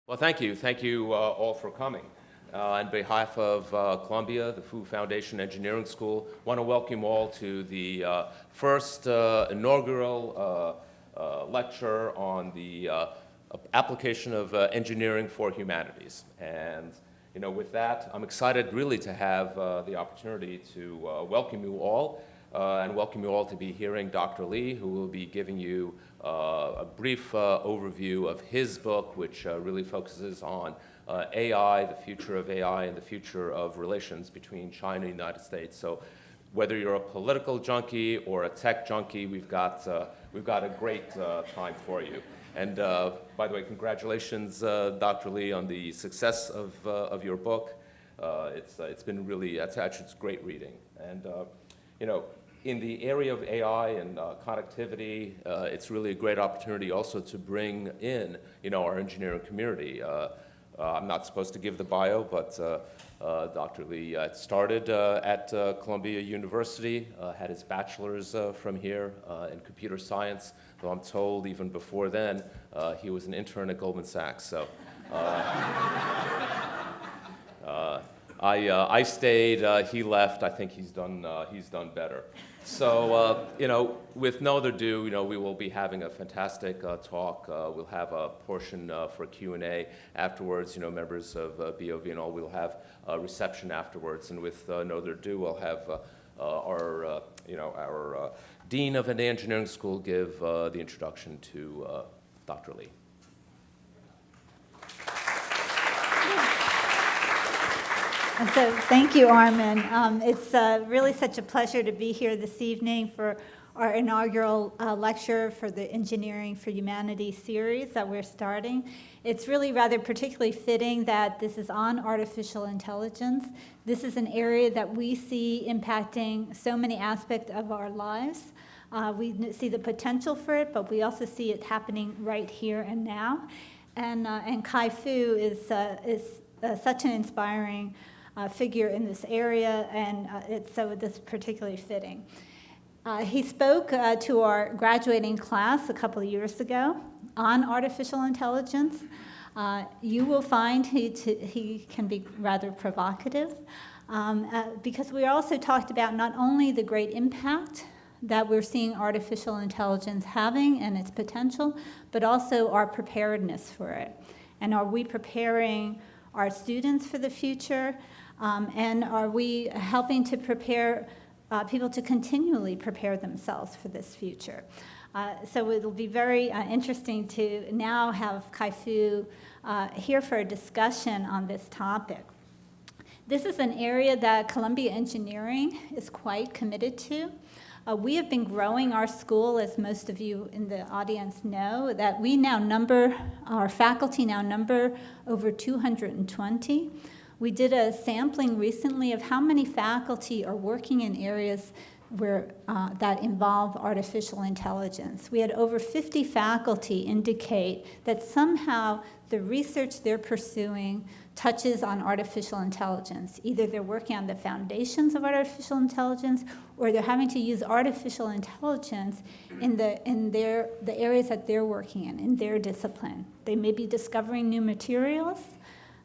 Well, thank you. Thank you all for coming. On behalf of Columbia, the Fu Foundation Engineering School, I want to welcome you all to the first inaugural lecture on the application of engineering for humanities. And with that, I'm excited really to have the opportunity to welcome you all and welcome you all to be hearing Dr. Li, who will be giving you a brief overview of his book, which really focuses on AI, the future of AI, and the future of relations between China and the United States. So whether you're a political junkie or a tech junkie, we've got a great time for you. And by the way, congratulations, Dr. Li, on the success of your book. It's been really, it's great reading. And in the area of AI and connectivity, it's really a great opportunity also to bring in, our engineering community. I'm not supposed to give the bio, but Dr. Li started at Columbia University, had his bachelor's from here in computer science, though I'm told even before then he was an intern at Goldman Sachs. So I stayed, he left. I think he's done better. So, with no other ado, we will be having a fantastic talk. We'll have a portion for Q&A afterwards. Members of BOV and all, we'll have a reception afterwards. And with no other ado, we'll have our Dean of the Engineering School give the introduction to Dr. Li. And so thank you, Armin. It's really such a pleasure to be here this evening for our inaugural lecture for the Engineering for Humanity series that we're starting. It's really rather particularly fitting that this is on artificial intelligence. This is an area that we see impacting so many aspects of our lives. We see the potential for it, but we also see it happening right here and now. And Kai-Fu is such an inspiring figure in this area, and it's so this is particularly fitting. He spoke to our graduating class a couple of years ago on artificial intelligence. You will find he can be rather provocative because we also talked about not only the great impact that we're seeing artificial intelligence having and its potential, but also our preparedness for it. And are we preparing our students for the future? And are we helping to prepare people to continually prepare themselves for this future? So it'll be very interesting to now have Kai-Fu here for a discussion on this topic. This is an area that Columbia Engineering is quite committed to. We have been growing our school, as most of you in the audience know, that our faculty now number over 220. We did a sampling recently of how many faculty are working in areas that involve artificial intelligence. We had over 50 faculty indicate that somehow the research they're pursuing touches on artificial intelligence. Either they're working on the foundations of artificial intelligence, or they're having to use artificial intelligence in the areas that they're working in their discipline. They may be discovering new materials.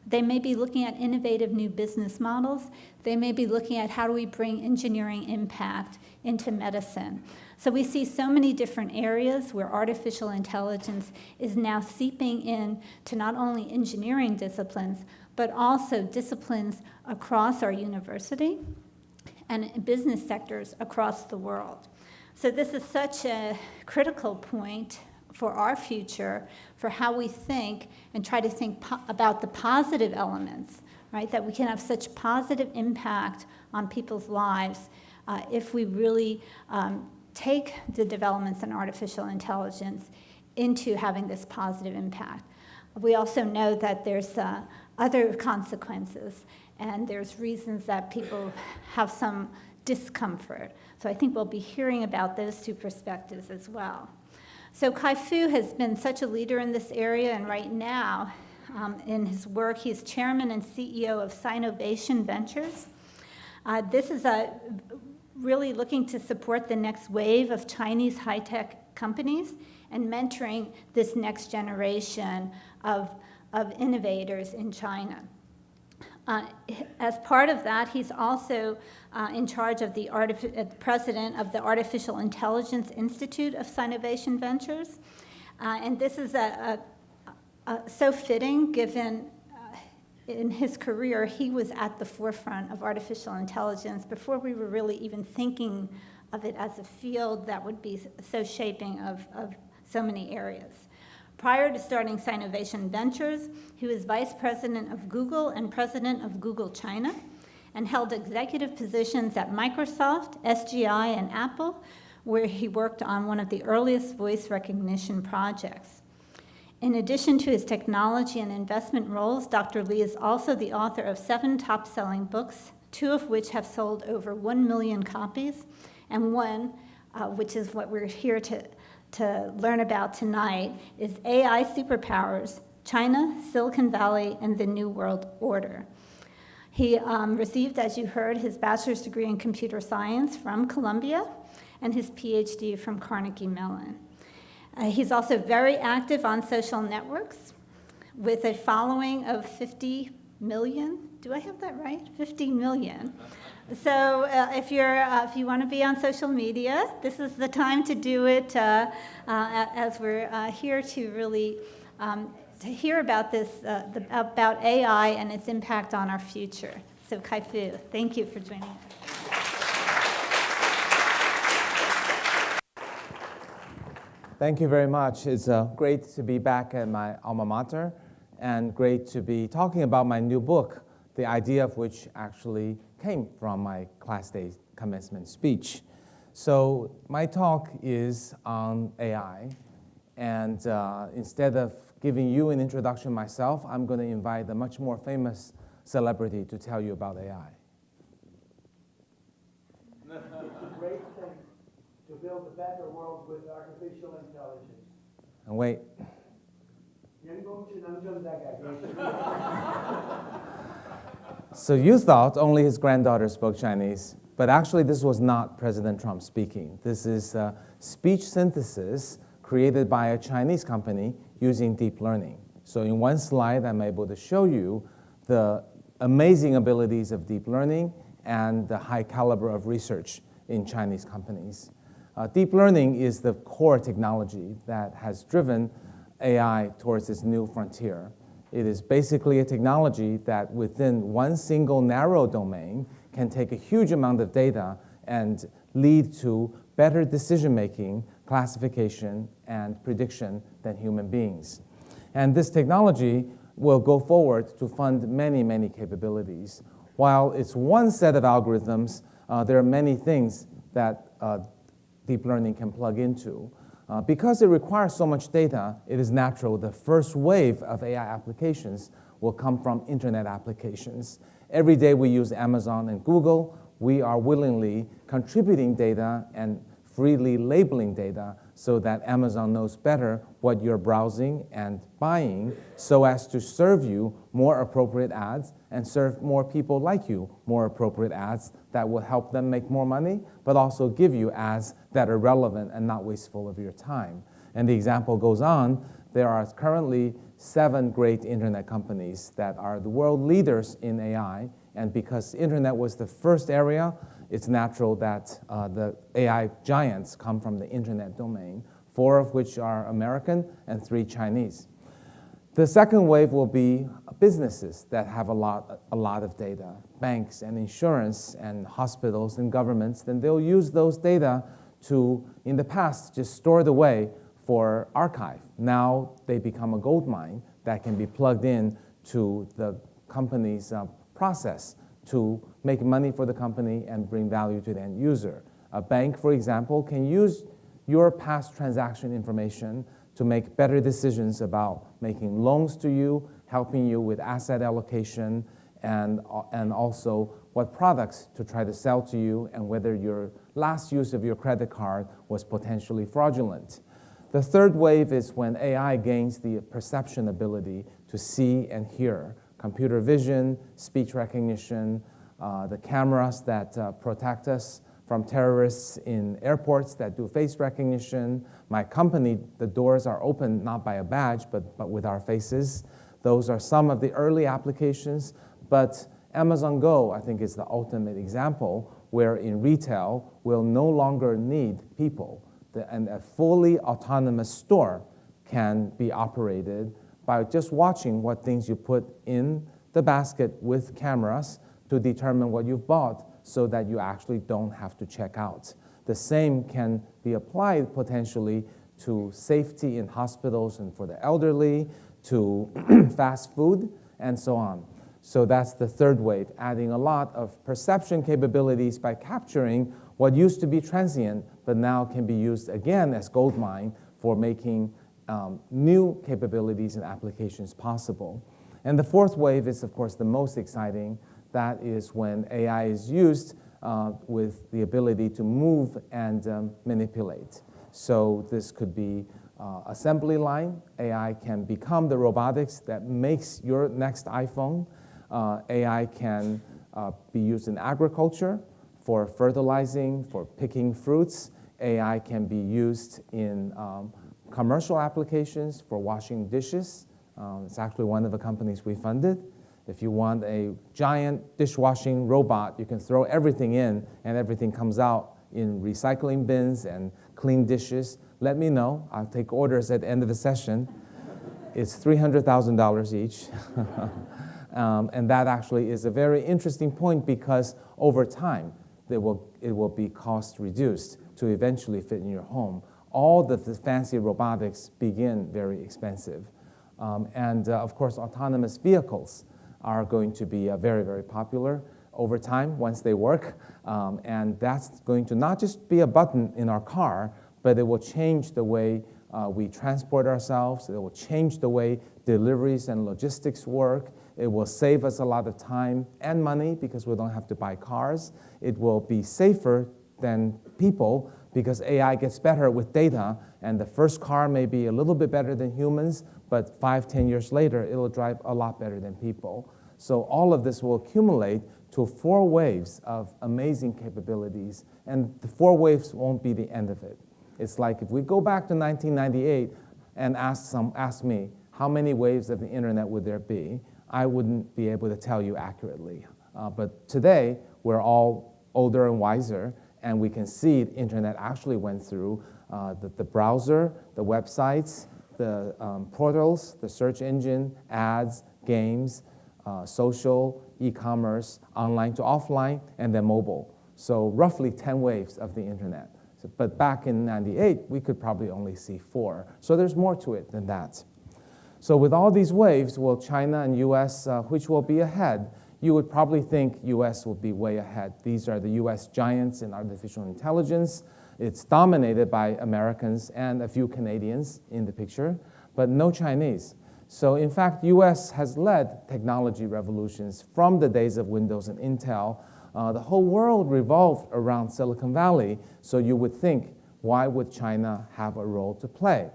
They may be looking at innovative new business models. They may be looking at how do we bring engineering impact into medicine. So we see so many different areas where artificial intelligence is now seeping in to not only engineering disciplines, but also disciplines across our university and business sectors across the world. So this is such a critical point for our future, for how we think and try to think about the positive elements, right? That we can have such positive impact on people's lives if we really take the developments in artificial intelligence into having this positive impact. We also know that there's other consequences, and there's reasons that people have some discomfort. So I think we'll be hearing about those two perspectives as well. So Kai-Fu has been such a leader in this area, and right now, in his work, he's chairman and CEO of Sinovation Ventures. This is really looking to support the next wave of Chinese high-tech companies and mentoring this next generation of of innovators in China. As part of that, he's also in charge of the president of the Artificial Intelligence Institute of Sinovation Ventures. And this is so fitting, given in his career, he was at the forefront of artificial intelligence before we were really even thinking of it as a field that would be so shaping of so many areas. Prior to starting Sinovation Ventures, he was vice president of Google and president of Google China, and held executive positions at Microsoft, SGI, and Apple, where he worked on one of the earliest voice recognition projects. In addition to his technology and investment roles, Dr. Li is also the author of 7 top-selling books, 2 of which have sold over 1 million copies, and one, which is what we're here to learn about tonight, is AI Superpowers, China, Silicon Valley, and the New World Order. He received, as you heard, his bachelor's degree in computer science from Columbia and his PhD from Carnegie Mellon. He's also very active on social networks with a following of 50 million. Do I have that right? 50 million. So if you want to be on social media, this is the time to do it as we're here to really to hear about this, about AI and its impact on our future. So Kai-Fu, thank you for joining us. Thank you very much. It's great to be back at my alma mater and great to be talking about my new book, the idea of which actually came from my class day commencement speech. So my talk is on AI, and instead of giving you an introduction myself, I'm going to invite a much more famous celebrity to tell you about AI. It's a great thing to build a better world with artificial intelligence. And wait. So you thought only his granddaughter spoke Chinese, but actually this was not President Trump speaking. This is speech synthesis created by a Chinese company using deep learning. So in one slide, I'm able to show you the amazing abilities of deep learning and the high caliber of research in Chinese companies. Deep learning is the core technology that has driven AI towards this new frontier. It is basically a technology that within one single narrow domain can take a huge amount of data and lead to better decision-making, classification, and prediction than human beings. And this technology will go forward to fund many, many capabilities. While it's one set of algorithms, there are many things that deep learning can plug into. Because it requires so much data, it is natural the first wave of AI applications will come from internet applications. Every day we use Amazon and Google. We are willingly contributing data and freely labeling data so that Amazon knows better what you're browsing and buying so as to serve you more appropriate ads and serve more people like you more appropriate ads that will help them make more money, but also give you ads that are relevant and not wasteful of your time. And the example goes on. There are currently 7 great internet companies that are the world leaders in AI, and because the internet was the first area, it's natural that the AI giants come from the internet domain, 4 of which are American and 3 Chinese. The second wave will be businesses that have a lot of data, banks and insurance and hospitals and governments. Then they'll use those data to, in the past, just store it away for archive. Now they become a gold mine that can be plugged in to the company's process to make money for the company and bring value to the end user. A bank, for example, can use your past transaction information to make better decisions about making loans to you, helping you with asset allocation, and also what products to try to sell to you and whether your last use of your credit card was potentially fraudulent. The third wave is when AI gains the perception ability to see and hear. Computer vision, speech recognition, the cameras that protect us from terrorists in airports that do face recognition. My company, the doors are open not by a badge, but with our faces. Those are some of the early applications, but Amazon Go, I think, is the ultimate example where in retail, we'll no longer need people. And a fully autonomous store can be operated by just watching what things you put in the basket with cameras to determine what you've bought so that you actually don't have to check out. The same can be applied potentially to safety in hospitals and for the elderly, to fast food, and so on. So that's the third wave, adding a lot of perception capabilities by capturing what used to be transient, but now can be used again as goldmine for making new capabilities and applications possible. And the fourth wave is, of course, the most exciting. That is when AI is used with the ability to move and manipulate. So this could be assembly line. AI can become the robotics that makes your next iPhone. AI can be used in agriculture for fertilizing, for picking fruits. AI can be used in commercial applications for washing dishes. It's actually one of the companies we funded. If you want a giant dishwashing robot, you can throw everything in and everything comes out in recycling bins and clean dishes. Let me know. I'll take orders at the end of the session. It's $300,000 each. And that actually is a very interesting point because over time, it will be cost reduced to eventually fit in your home. All the fancy robotics begin very expensive. Of course, autonomous vehicles are going to be very, very popular over time once they work. And that's going to not just be a button in our car, but it will change the way we transport ourselves. It will change the way deliveries and logistics work. It will save us a lot of time and money because we don't have to buy cars. It will be safer than people because AI gets better with data, and the first car may be a little bit better than humans, but 5-10 years later, it'll drive a lot better than people. So all of this will accumulate to 4 waves of amazing capabilities, and the 4 waves won't be the end of it. It's like if we go back to 1998 and ask me, how many waves of the internet would there be? I wouldn't be able to tell you accurately. But today, we're all older and wiser, and we can see the internet actually went through the browser, the websites, the portals, the search engine, ads, games, social, e-commerce, online to offline, and then mobile. So roughly 10 waves of the internet. But back in '98, we could probably only see 4. So there's more to it than that. So with all these waves, will China and US, which will be ahead? You would probably think US will be way ahead. These are the US giants in artificial intelligence. It's dominated by Americans and a few Canadians in the picture, but no Chinese. So in fact, US has led technology revolutions from the days of Windows and Intel. The whole world revolved around Silicon Valley, so you would think, why would China have a role to play?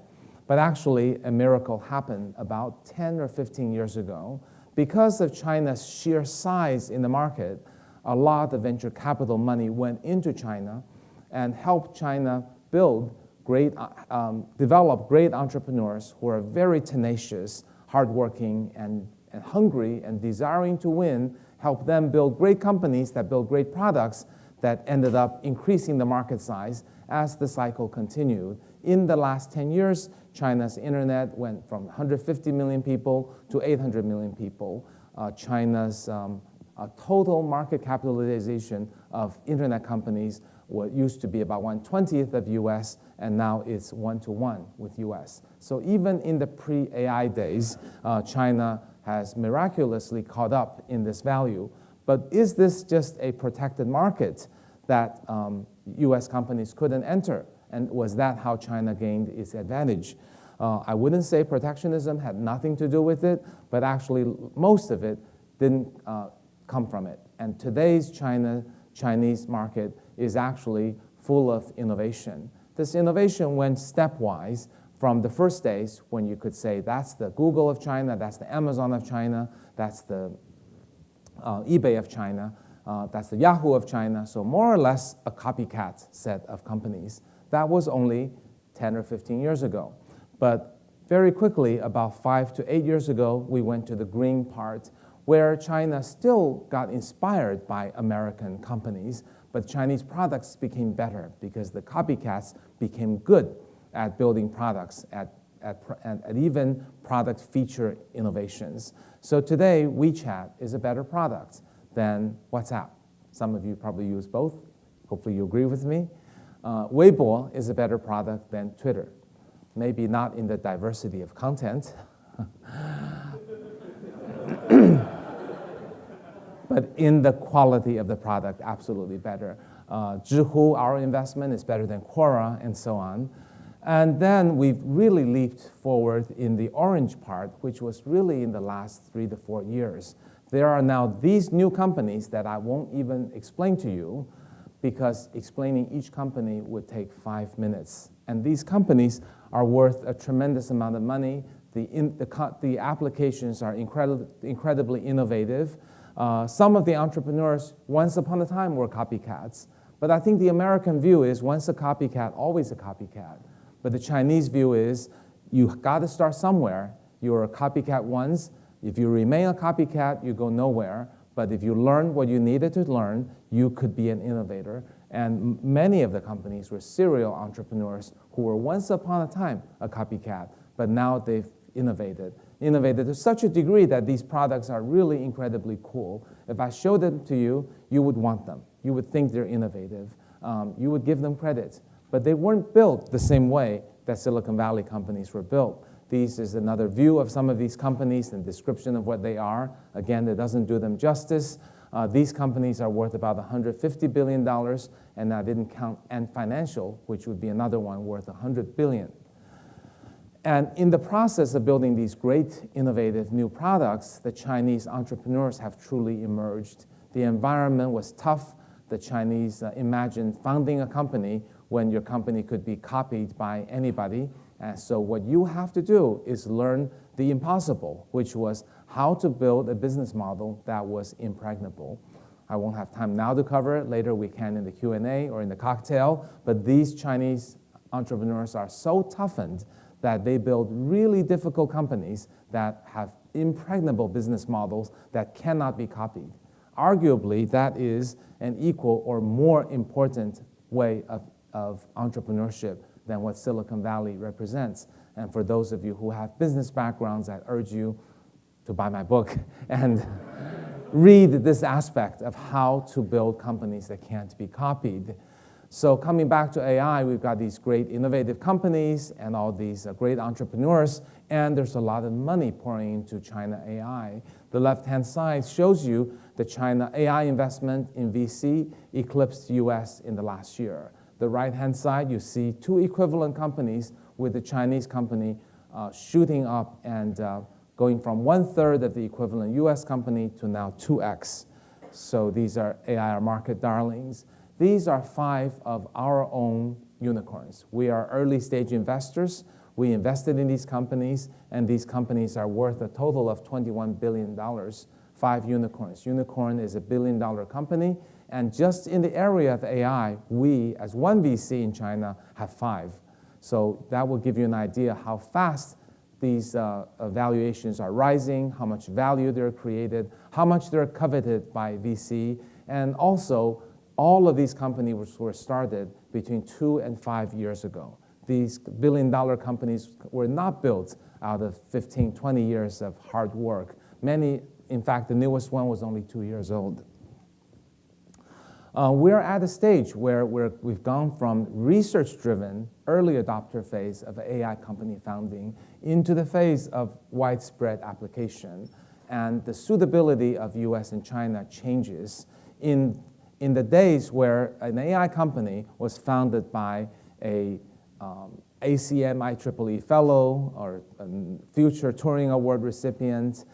But actually, a miracle happened about 10 or 15 years ago. Because of China's sheer size in the market, a lot of venture capital money went into China and helped China develop great entrepreneurs who are very tenacious, hardworking, and hungry and desiring to win, help them build great companies that build great products that ended up increasing the market size as the cycle continued. In the last 10 years, China's internet went from 150 million people to 800 million people. China's total market capitalization of internet companies used to be about 1/20th of US, and now it's 1-to-1 with US. So even in the pre-AI days, China has miraculously caught up in this value. But is this just a protected market that US companies couldn't enter? And was that how China gained its advantage? I wouldn't say protectionism had nothing to do with it, but actually most of it didn't come from it. And today's Chinese market is actually full of innovation. This innovation went stepwise from the first days when you could say that's the Google of China, that's the Amazon of China, that's the eBay of China, that's the Yahoo of China. So more or less a copycat set of companies. That was only 10 or 15 years ago. But Very quickly, about 5 to 8 years ago, we went to the green part, where China still got inspired by American companies, but Chinese products became better because the copycats became good at building products, at even product feature innovations. So today, WeChat is a better product than WhatsApp. Some of you probably use both. Hopefully you agree with me. Weibo is a better product than Twitter. Maybe not in the diversity of content, but in the quality of the product, absolutely better. Zhihu, our investment, is better than Quora, and so on. And then we've really leaped forward in the orange part, which was really in the last 3 to 4 years. There are now these new companies that I won't even explain to you, because explaining each company would take 5 minutes. And these companies are worth a tremendous amount of money. The applications are incredibly innovative. Some of the entrepreneurs, once upon a time, were copycats. But I think the American view is once a copycat, always a copycat. But the Chinese view is you've got to start somewhere. You're a copycat once. If you remain a copycat, you go nowhere. But if you learn what you needed to learn, you could be an innovator. And many of the companies were serial entrepreneurs who were once upon a time a copycat, but now they've innovated to such a degree that these products are really incredibly cool. If I showed them to you, you would want them. You would think they're innovative. You would give them credit. But they weren't built the same way that Silicon Valley companies were built. This is another view of some of these companies and description of what they are. Again, it doesn't do them justice. These companies are worth about $150 billion, and I didn't count Ant Financial, which would be another one worth $100 billion. And in the process of building these great, innovative new products, the Chinese entrepreneurs have truly emerged. The environment was tough. The Chinese imagined founding a company when your company could be copied by anybody. And so what you have to do is learn the impossible, which was how to build a business model that was impregnable. I won't have time now to cover it. Later we can in the Q&A or in the cocktail. But these Chinese entrepreneurs are so toughened that they build really difficult companies that have impregnable business models that cannot be copied. Arguably, that is an equal or more important way of entrepreneurship than what Silicon Valley represents. And for those of you who have business backgrounds, I urge you to buy my book and read this aspect of how to build companies that can't be copied. So coming back to AI, we've got these great innovative companies and all these great entrepreneurs, and there's a lot of money pouring into China AI. The left-hand side shows you the China AI investment in VC eclipsed US in the last year. The right-hand side, you see 2 equivalent companies with the Chinese company shooting up and going from 1/3 of the equivalent US company to now 2x. So these are AI market darlings. These are 5 of our own unicorns. We are early stage investors. We invested in these companies, and these companies are worth a total of $21 billion, 5 unicorns. Unicorn is a $1 billion company, and just in the area of AI, we, as one VC in China, have 5. So that will give you an idea how fast these valuations are rising, how much value they're created, how much they're coveted by VC, and also all of these companies were started between 2 and 5 years ago. These $1 billion companies were not built out of 15, 20 years of hard work. Many, in fact, the newest one was only 2 years old. We're at a stage where we've gone from research-driven, early adopter phase of AI company founding into the phase of widespread application. And the suitability of US and China changes. In the days where an AI company was founded by a ACM IEEE fellow or a future Turing Award recipient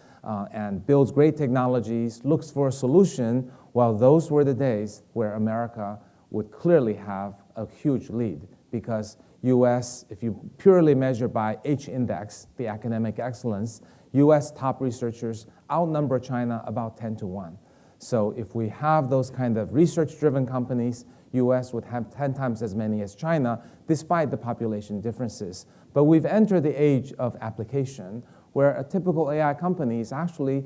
and builds great technologies, looks for a solution, well, those were the days where America would clearly have a huge lead because US, if you purely measure by H-index, the academic excellence, US top researchers outnumber China about 10 to 1. So if we have those kind of research-driven companies, US would have 10 times as many as China, despite the population differences. But we've entered the age of application, where a typical AI company is actually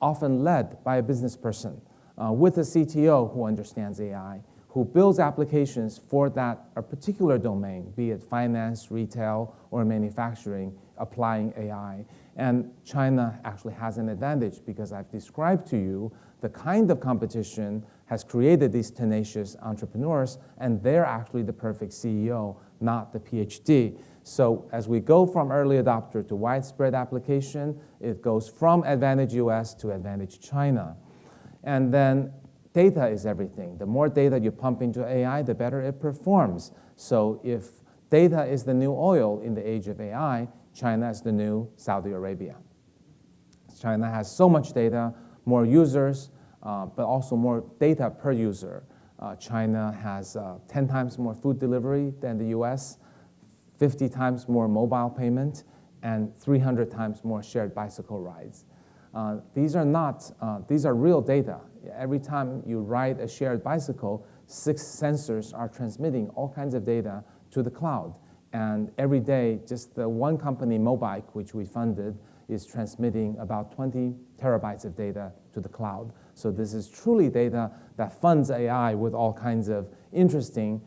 often led by a business person with a CTO who understands AI, who builds applications for that a particular domain, be it finance, retail, or manufacturing, applying AI. And China actually has an advantage because I've described to you the kind of competition has created these tenacious entrepreneurs, and they're actually the perfect CEO, not the PhD. So as we go from early adopter to widespread application, it goes from advantage US to advantage China. And then data is everything. The more data you pump into AI, the better it performs. So if data is the new oil in the age of AI, China is the new Saudi Arabia. China has so much data, more users, but also more data per user. China has 10 times more food delivery than the US, 50 times more mobile payment, and 300 times more shared bicycle rides. These are real data. Every time you ride a shared bicycle, 6 sensors are transmitting all kinds of data to the cloud. And every day, just the one company, Mobike, which we funded, is transmitting about 20 terabytes of data to the cloud. So this is truly data that funds AI with all kinds of interesting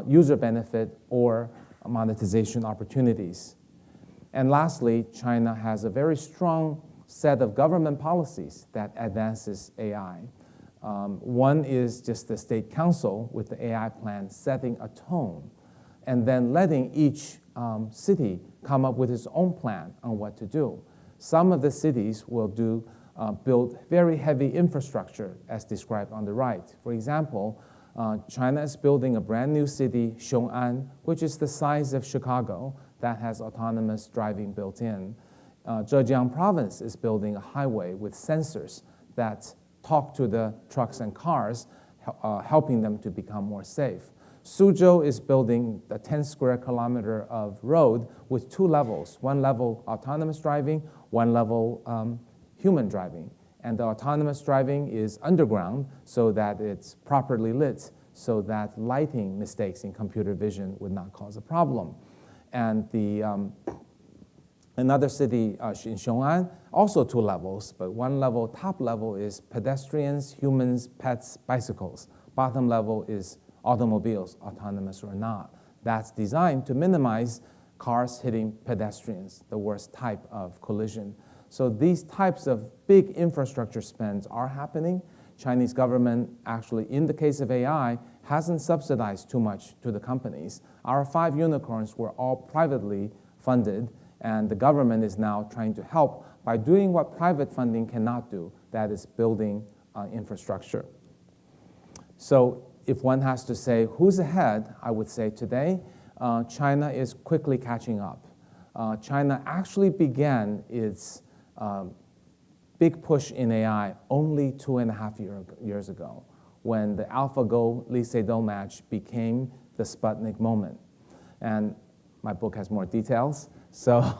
user benefit or monetization opportunities. And lastly, China has a very strong set of government policies that advances AI. One is just the state council with the AI plan setting a tone, and then letting each city come up with its own plan on what to do. Some of the cities will build very heavy infrastructure as described on the right. For example, China is building a brand new city, Xiong'an, which is the size of Chicago, that has autonomous driving built in. Zhejiang province is building a highway with sensors that talk to the trucks and cars, helping them to become more safe. Suzhou is building a 10 square kilometer of road with 2 levels. One level autonomous driving, one level human driving. And the autonomous driving is underground so that it's properly lit, so that lighting mistakes in computer vision would not cause a problem. And another city in Xiong'an, also 2 levels, but one level, top level is pedestrians, humans, pets, bicycles. Bottom level is automobiles, autonomous or not. That's designed to minimize cars hitting pedestrians, the worst type of collision. So these types of big infrastructure spends are happening. Chinese government actually, in the case of AI, hasn't subsidized too much to the companies. Our 5 unicorns were all privately funded, and the government is now trying to help by doing what private funding cannot do, that is building infrastructure. So if one has to say who's ahead, I would say today, China is quickly catching up. China actually began its big push in AI only 2.5 years ago, when the AlphaGo Lee Sedol match became the Sputnik moment. And my book has more details, so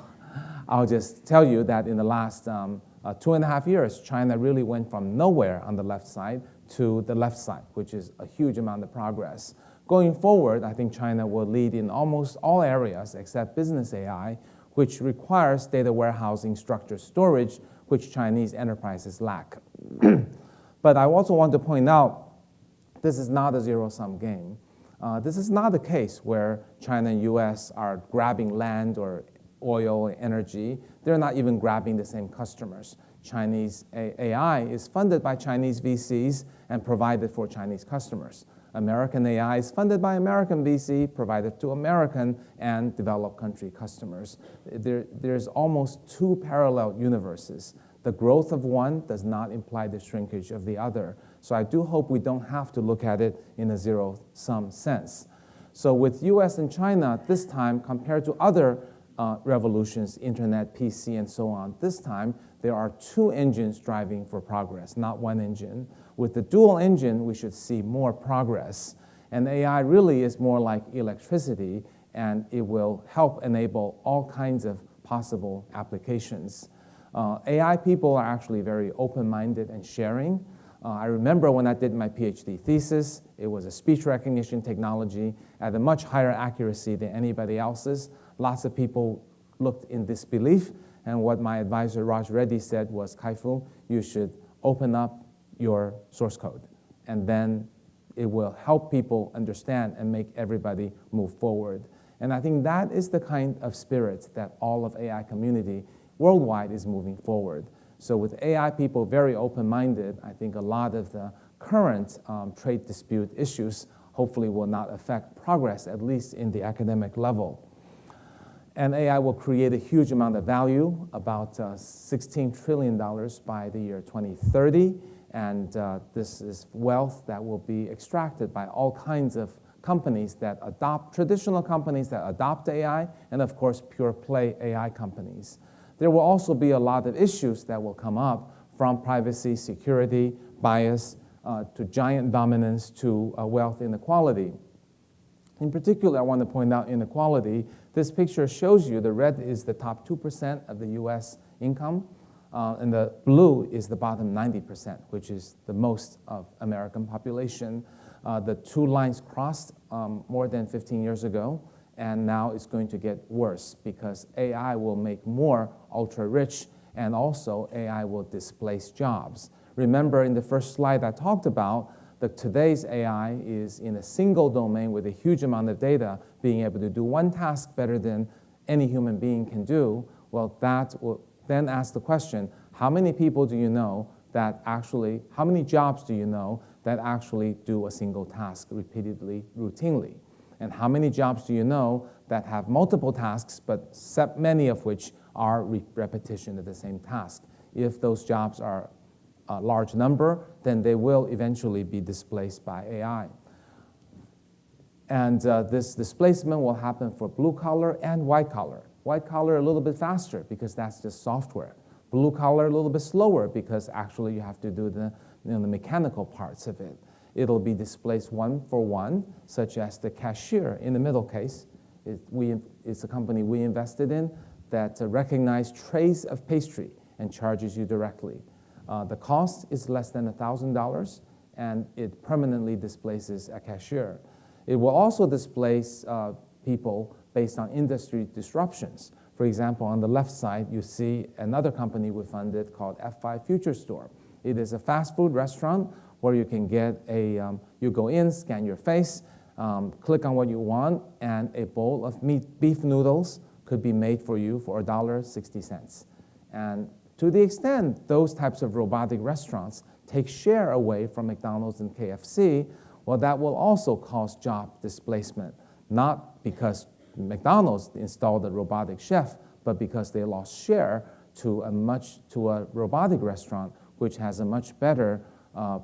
I'll just tell you that in the last 2.5 years, China really went from nowhere on the left side to the left side, which is a huge amount of progress. Going forward, I think China will lead in almost all areas except business AI, which requires data warehousing, structured storage, which Chinese enterprises lack. But I also want to point out, this is not a zero-sum game. This is not the case where China and US are grabbing land or oil or energy. They're not even grabbing the same customers. Chinese AI is funded by Chinese VCs and provided for Chinese customers. American AI is funded by American VC, provided to American and developed country customers. There's almost 2 parallel universes. The growth of one does not imply the shrinkage of the other. So I do hope we don't have to look at it in a zero-sum sense. So with US and China, this time, compared to other revolutions, internet, PC, and so on, this time there are 2 engines driving for progress, not 1 engine. With the dual engine, we should see more progress. And AI really is more like electricity, and it will help enable all kinds of possible applications. AI people are actually very open-minded and sharing. I remember when I did my PhD thesis, it was a speech recognition technology at a much higher accuracy than anybody else's. Lots of people looked in disbelief, and what my advisor Raj Reddy said was, Kai-Fu, you should open up your source code, and then it will help people understand and make everybody move forward. And I think that is the kind of spirit that all of AI community worldwide is moving forward. So with AI people very open-minded, I think a lot of the current trade dispute issues hopefully will not affect progress, at least in the academic level. And AI will create a huge amount of value, about $16 trillion by the year 2030. And this is wealth that will be extracted by all kinds of companies that adopt, traditional companies that adopt AI, and of course, pure play AI companies. There will also be a lot of issues that will come up, from privacy, security, bias, to giant dominance, to wealth inequality. In particular, I want to point out inequality. This picture shows you the red is the top 2% of the US income, and the blue is the bottom 90%, which is the most of American population. The two lines crossed more than 15 years ago, and now it's going to get worse because AI will make more ultra-rich, and also AI will displace jobs. Remember in the first slide I talked about that today's AI is in a single domain with a huge amount of data, being able to do one task better than any human being can do. Well, that will then ask the question, how many people do you know that actually, how many jobs do you know that actually do a single task repeatedly, routinely? And how many jobs do you know that have multiple tasks, but many of which are repetition of the same task? If those jobs are a large number, then they will eventually be displaced by AI. And this displacement will happen for blue collar and white collar. White collar a little bit faster because that's just software. Blue collar a little bit slower because actually you have to do the mechanical parts of it. It'll be displaced one for one, such as the cashier in the middle case. It's a company we invested in that recognizes trays of pastry and charges you directly. The cost is less than $1,000, and it permanently displaces a cashier. It will also displace people based on industry disruptions. For example, on the left side, you see another company we funded called F5 Future Store. It is a fast food restaurant where you can get you go in, scan your face, click on what you want, and a bowl of beef noodles could be made for you for $1.60. And to the extent those types of robotic restaurants take share away from McDonald's and KFC, well, that will also cause job displacement, not because McDonald's installed a robotic chef, but because they lost share to a robotic restaurant, which has a much better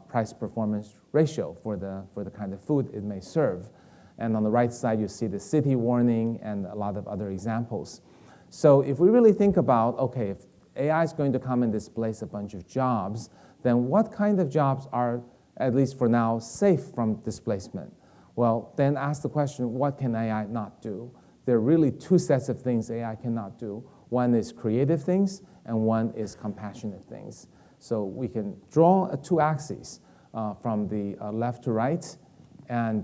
price-performance ratio for the kind of food it may serve. And on the right side, you see the city warning and a lot of other examples. So if we really think about, okay, if AI is going to come and displace a bunch of jobs, then what kind of jobs are, at least for now, safe from displacement? Well, then ask the question, what can AI not do? There are really two sets of things AI cannot do. One is creative things, and one is compassionate things. So we can draw two axes from the left to right, and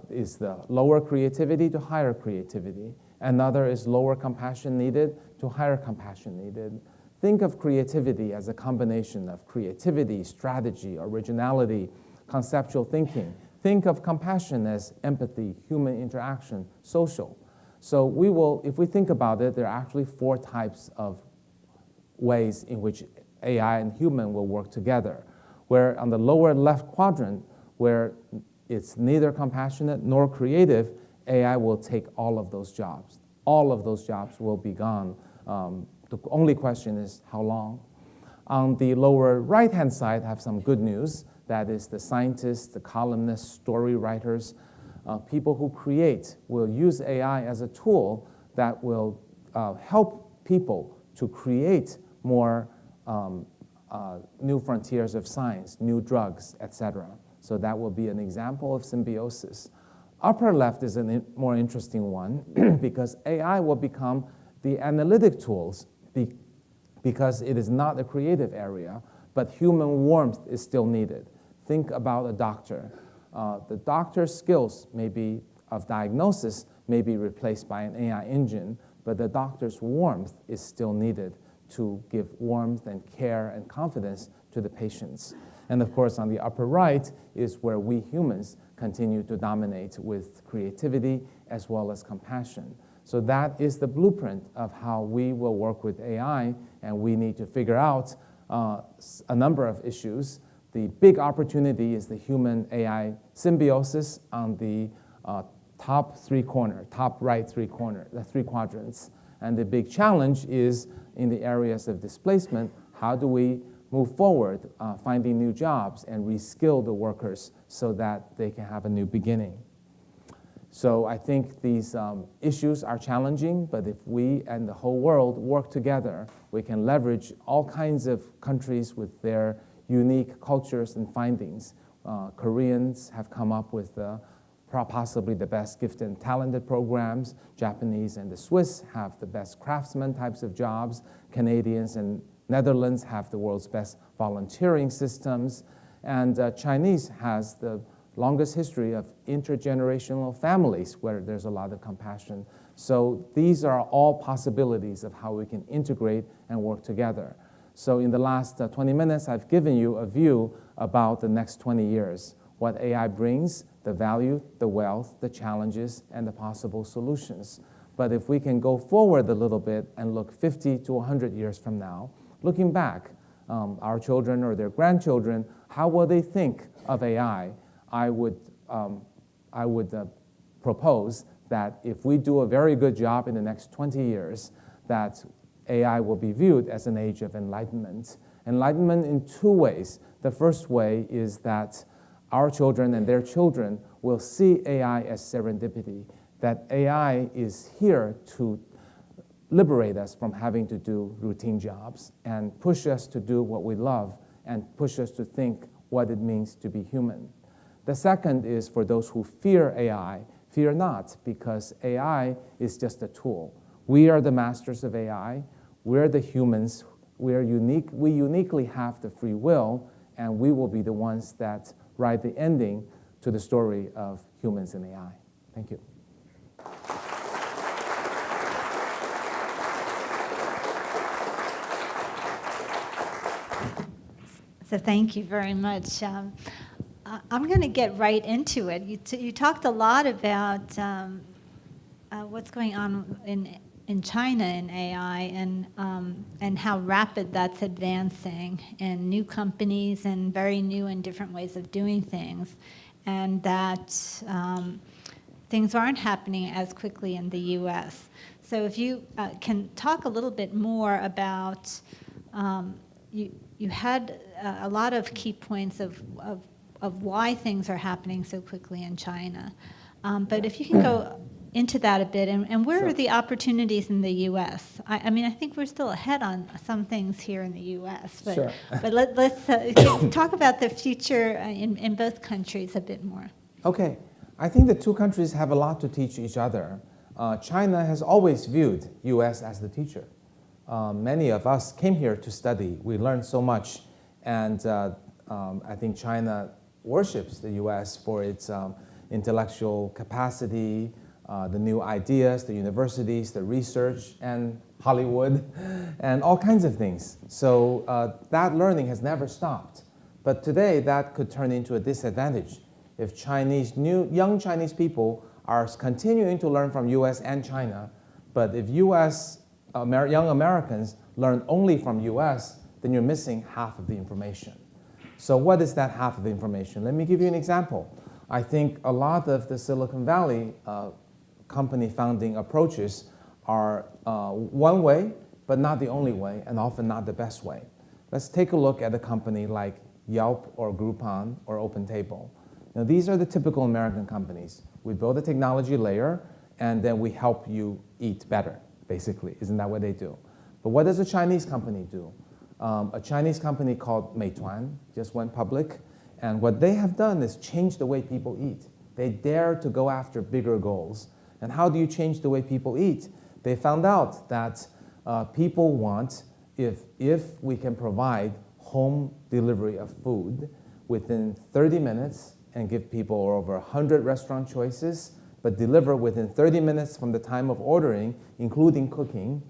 is the lower creativity to higher creativity. Another is lower compassion needed to higher compassion needed. Think of creativity as a combination of creativity, strategy, originality, conceptual thinking. Think of compassion as empathy, human interaction, social. So we will, if we think about it, there are actually 4 types of ways in which AI and human will work together. Where on the lower left quadrant, where it's neither compassionate nor creative, AI will take all of those jobs. All of those jobs will be gone. The only question is how long. On the lower right-hand side, I have some good news. That is the scientists, the columnists, story writers, people who create will use AI as a tool that will help people to create more new frontiers of science, new drugs, etc. So that will be an example of symbiosis. Upper left is a more interesting one because AI will become the analytic tools because it is not a creative area, but human warmth is still needed. Think about a doctor. The doctor's skills maybe of diagnosis may be replaced by an AI engine, but the doctor's warmth is still needed to give warmth and care and confidence to the patients. And of course, on the upper right is where we humans continue to dominate with creativity as well as compassion. So that is the blueprint of how we will work with AI, and we need to figure out a number of issues. The big opportunity is the human-AI symbiosis on the top right three corner, the three quadrants. And the big challenge is in the areas of displacement. How do we move forward, finding new jobs and reskill the workers so that they can have a new beginning? So I think these issues are challenging, but if we and the whole world work together, we can leverage all kinds of countries with their unique cultures and findings. Koreans have come up with possibly the best gifted and talented programs. Japanese and the Swiss have the best craftsman types of jobs. Canadians and Netherlands have the world's best volunteering systems. And Chinese has the longest history of intergenerational families where there's a lot of compassion. So these are all possibilities of how we can integrate and work together. So in the last 20 minutes, I've given you a view about the next 20 years, what AI brings, the value, the wealth, the challenges, and the possible solutions. But if we can go forward a little bit and look 50 to 100 years from now, looking back, our children or their grandchildren, how will they think of AI? I would propose that if we do a very good job in the next 20 years, that AI will be viewed as an age of enlightenment. Enlightenment in two ways. The first way is that our children and their children will see AI as serendipity, that AI is here to liberate us from having to do routine jobs and push us to do what we love and push us to think what it means to be human. The second is for those who fear AI, fear not, because AI is just a tool. We are the masters of AI. We're the humans. We're unique. We uniquely have the free will, and we will be the ones that write the ending to the story of humans and AI. Thank you. So thank you very much. I'm going to get right into it. You talked a lot about what's going on in China in AI and how rapid that's advancing, and new companies and very new and different ways of doing things, and that things aren't happening as quickly in the U.S. So if you can talk a little bit more about, you had a lot of key points of why things are happening so quickly in China. But if you can go into that a bit, and where are the opportunities in the U.S.? I mean, I think we're still ahead on some things here in the U.S., but, Sure. but let's talk about the future in both countries a bit more. Okay. I think the two countries have a lot to teach each other. China has always viewed U.S. as the teacher. Many of us came here to study. We learned so much, and I think China worships the U.S. for its intellectual capacity, the new ideas, the universities, the research, and Hollywood, and all kinds of things. So that learning has never stopped. But today, that could turn into a disadvantage. If young Chinese people are continuing to learn from U.S. and China, but if young Americans learn only from U.S., then you're missing half of the information. So what is that half of the information? Let me give you an example. I think a lot of the Silicon Valley company founding approaches are one way, but not the only way, and often not the best way. Let's take a look at a company like Yelp or Groupon or OpenTable. Now, these are the typical American companies. We build a technology layer, and then we help you eat better, basically. Isn't that what they do? But what does a Chinese company do? A Chinese company called Meituan just went public, and what they have done is change the way people eat. They dare to go after bigger goals. And how do you change the way people eat? They found out that people want, if we can provide home delivery of food within 30 minutes and give people over 100 restaurant choices, but deliver within 30 minutes from the time of ordering, including cooking,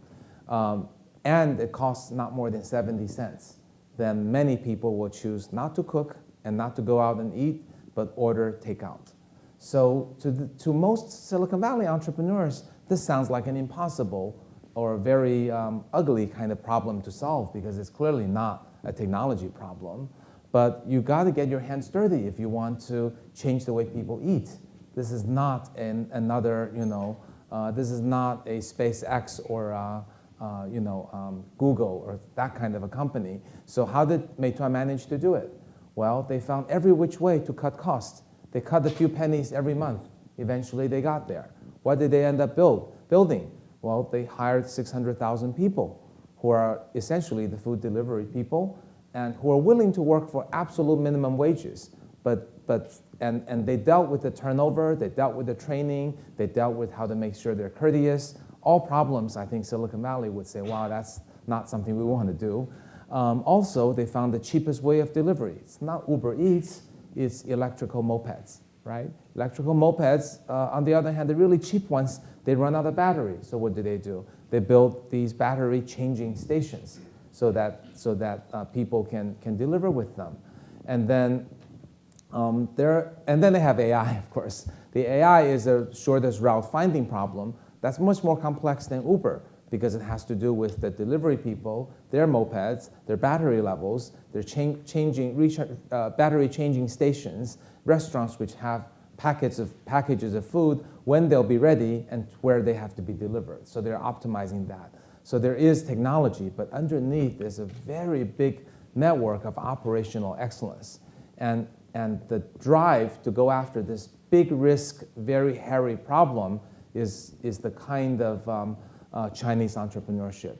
and it costs not more than 70 cents, then many people will choose not to cook and not to go out and eat, but order takeout. So to most Silicon Valley entrepreneurs, this sounds like an impossible or a very ugly kind of problem to solve because it's clearly not a technology problem. But you got to get your hands dirty if you want to change the way people eat. This is not another, this is not a SpaceX or Google or that kind of a company. So how did Meituan manage to do it? Well, they found every which way to cut costs. They cut a few pennies every month. Eventually, they got there. What did they end up building? Well, they hired 600,000 people who are essentially the food delivery people and who are willing to work for absolute minimum wages. And they dealt with the turnover, they dealt with the training, they dealt with how to make sure they're courteous. All problems, I think Silicon Valley would say, wow, that's not something we want to do. Also, they found the cheapest way of delivery. It's not Uber Eats, it's electrical mopeds, right? Electrical mopeds, on the other hand, the really cheap ones, they run out of battery. So what do? They build these battery changing stations so that people can deliver with them. And then they have AI, of course. The AI is a shortest route finding problem that's much more complex than Uber because it has to do with the delivery people, their mopeds, their battery levels, their battery changing stations, restaurants which have packages of food, when they'll be ready and where they have to be delivered. So they're optimizing that. So there is technology, but underneath is a very big network of operational excellence. And the drive to go after this big risk, very hairy problem is the kind of Chinese entrepreneurship.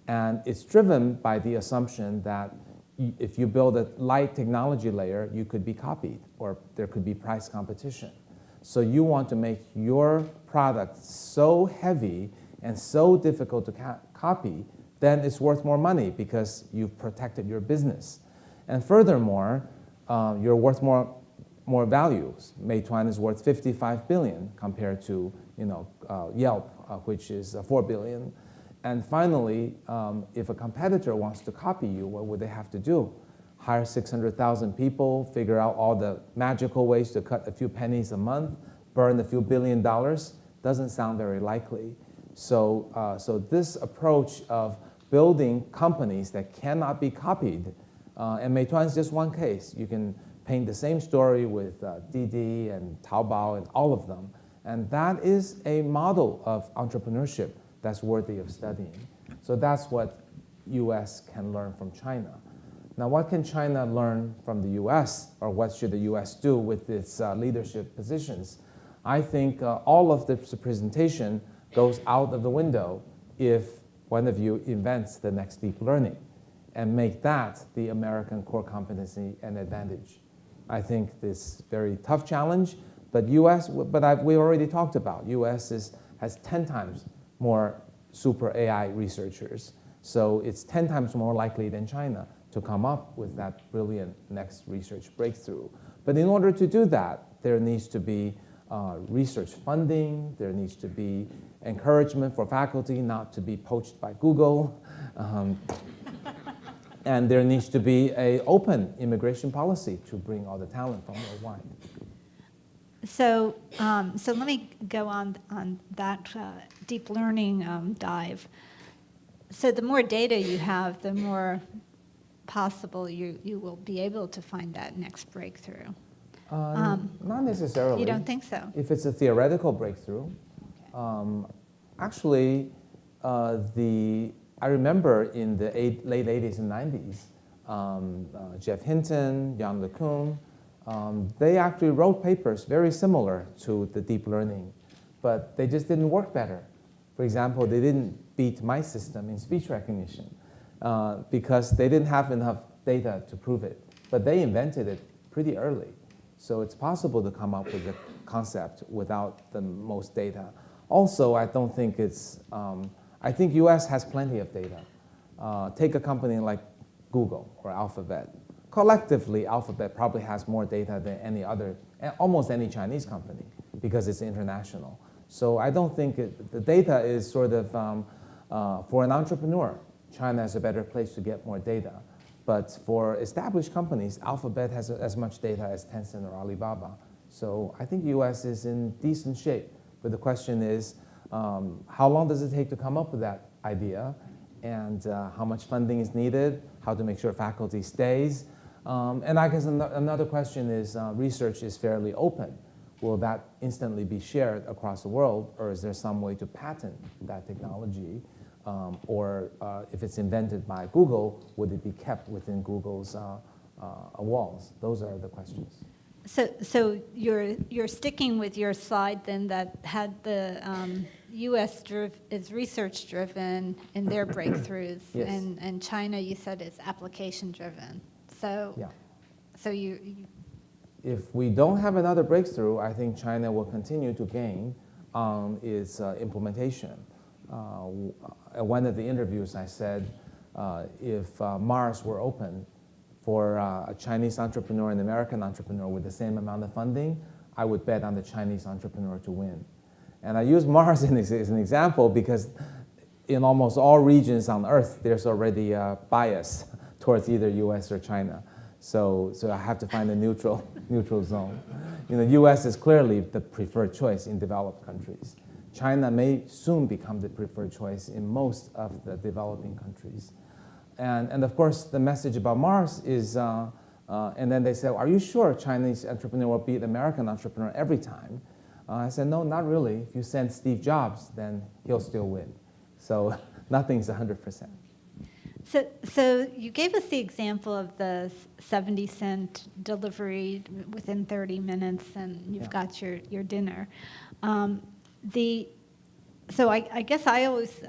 And it's driven by the assumption that if you build a light technology layer, you could be copied or there could be price competition. So you want to make your product so heavy and so difficult to copy, then it's worth more money because you've protected your business. And furthermore, you're worth more values. Meituan is worth 55 billion compared to Yelp, which is 4 billion. And finally, if a competitor wants to copy you, what would they have to do? Hire 600,000 people, figure out all the magical ways to cut a few pennies a month, burn a few $1 billion? Doesn't sound very likely. So this approach of building companies that cannot be copied, and Meituan is just one case. You can paint the same story with Didi and Taobao and all of them. And that is a model of entrepreneurship that's worthy of studying. So that's what US can learn from China. Now, what can China learn from the US, or what should the US do with its leadership positions? I think all of this presentation goes out of the window if one of you invents the next deep learning and make that the American core competency and advantage. I think this very tough challenge, but we already talked about, US has 10 times more super AI researchers. So it's 10 times more likely than China to come up with that brilliant next research breakthrough. But in order to do that, there needs to be research funding, there needs to be encouragement for faculty not to be poached by Google, and there needs to be an open immigration policy to bring all the talent from worldwide. So let me go on that deep learning dive. So the more data you have, the more possible you will be able to find that next breakthrough. Not necessarily. You don't think so? If it's a theoretical breakthrough. Okay. Actually, I remember in the late 80s and 90s, Jeff Hinton, Yann LeCun, they actually wrote papers very similar to the deep learning, but they just didn't work better. For example, they didn't beat my system in speech recognition because they didn't have enough data to prove it. But they invented it pretty early. So it's possible to come up with a concept without the most data. Also, I don't think I think US has plenty of data. Take a company like Google or Alphabet. Collectively, Alphabet probably has more data than almost any Chinese company because it's international. So I don't think the data is sort of, for an entrepreneur, China is a better place to get more data. But for established companies, Alphabet has as much data as Tencent or Alibaba. So I think the US is in decent shape. But the question is, how long does it take to come up with that idea? And how much funding is needed? How to make sure faculty stays? And I guess another question is, research is fairly open. Will that instantly be shared across the world, or is there some way to patent that technology? Or if it's invented by Google, would it be kept within Google's walls? Those are the questions. So you're sticking with your slide then that had the U.S. is research driven in their breakthroughs, Yes. and China you said is application driven. So Yeah. so you If we don't have another breakthrough, I think China will continue to gain on its implementation. At one of the interviews, I said, if Mars were open for a Chinese entrepreneur and American entrepreneur with the same amount of funding, I would bet on the Chinese entrepreneur to win. And I use Mars as an example because in almost all regions on Earth, there's already a bias towards either US or China. So I have to find a neutral zone. The US is clearly the preferred choice in developed countries. China may soon become the preferred choice in most of the developing countries. And of course, the message about Mars is, and then they said, are you sure Chinese entrepreneur will beat American entrepreneur every time? I said, no, not really. If you send Steve Jobs, then he'll still win. So nothing's 100%. So you gave us the example of the 70-cent delivery within 30 minutes, and you've got your dinner. So I guess I always,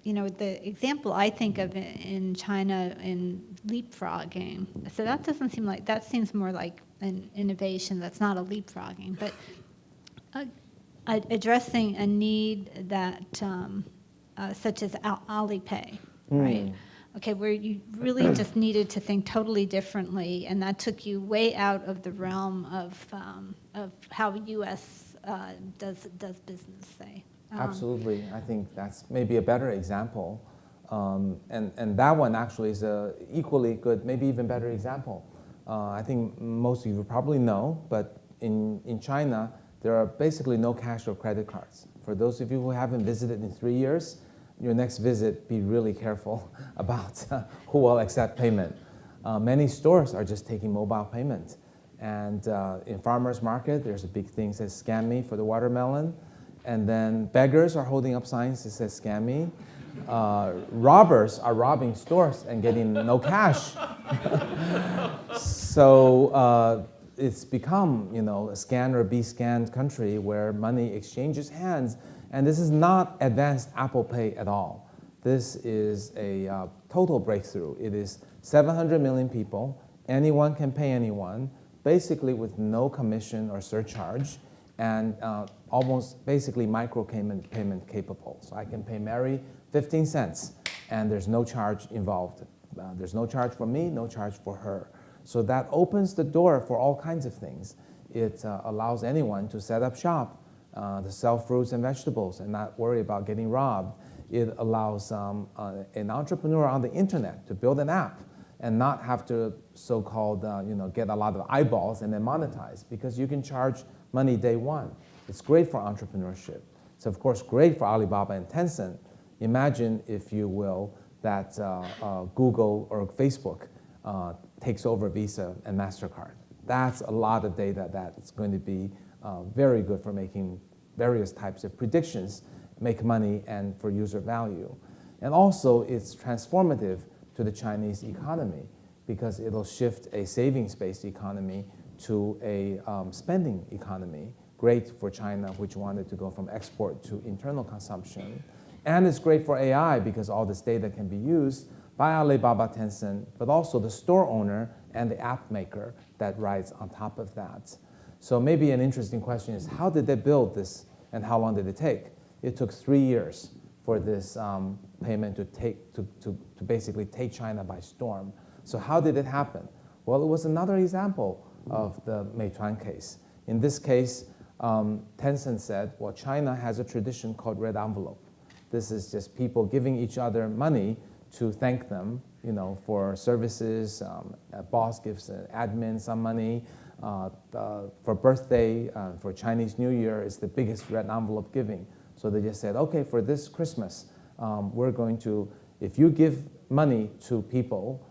the example I think of in China in leapfrogging. So that doesn't seem like, that seems more like an innovation that's not a leapfrogging, but addressing a need that, such as Alipay, right? Okay, where you really just needed to think totally differently, and that took you way out of the realm of how U.S. does business, say. Absolutely. I think that's maybe a better example. And that one actually is a equally good, maybe even better example. I think most of you probably know, but in China, there are basically no cash or credit cards. For those of you who haven't visited in 3 years, your next visit, be really careful about who will accept payment. Many stores are just taking mobile payment. And in farmers market, there's a big thing that says scam me for the watermelon. And then beggars are holding up signs that says scam me. Robbers are robbing stores and getting no cash. So it's become, a scan or be scanned country where money exchanges hands. And this is not advanced Apple Pay at all. This is a total breakthrough. It is 700 million people. Anyone can pay anyone, basically with no commission or surcharge, and almost basically micro-payment capable. So I can pay Mary 15 cents, and there's no charge involved. There's no charge for me, no charge for her. So that opens the door for all kinds of things. It allows anyone to set up shop, to sell fruits and vegetables and not worry about getting robbed. It allows an entrepreneur on the internet to build an app and not have to so-called, get a lot of eyeballs and then monetize, because you can charge money day one. It's great for entrepreneurship. It's of course great for Alibaba and Tencent. Imagine, if you will, that Google or Facebook takes over Visa and MasterCard. That's a lot of data that's going to be very good for making various types of predictions, make money, and for user value. And also, it's transformative to the Chinese economy because it'll shift a savings-based economy to a spending economy. Great for China, which wanted to go from export to internal consumption. And it's great for AI because all this data can be used by Alibaba, Tencent, but also the store owner and the app maker that rides on top of that. So maybe an interesting question is, how did they build this and how long did it take? It took 3 years for this payment to basically take China by storm. So how did it happen? Well, it was another example of the Meituan case. In this case, Tencent said, well, China has a tradition called red envelope. This is just people giving each other money to thank them, for services. A boss gives an admin some money. For birthday, for Chinese New Year, it's the biggest red envelope giving. So they just said, okay, for this Christmas, we're going to, if you give money to people,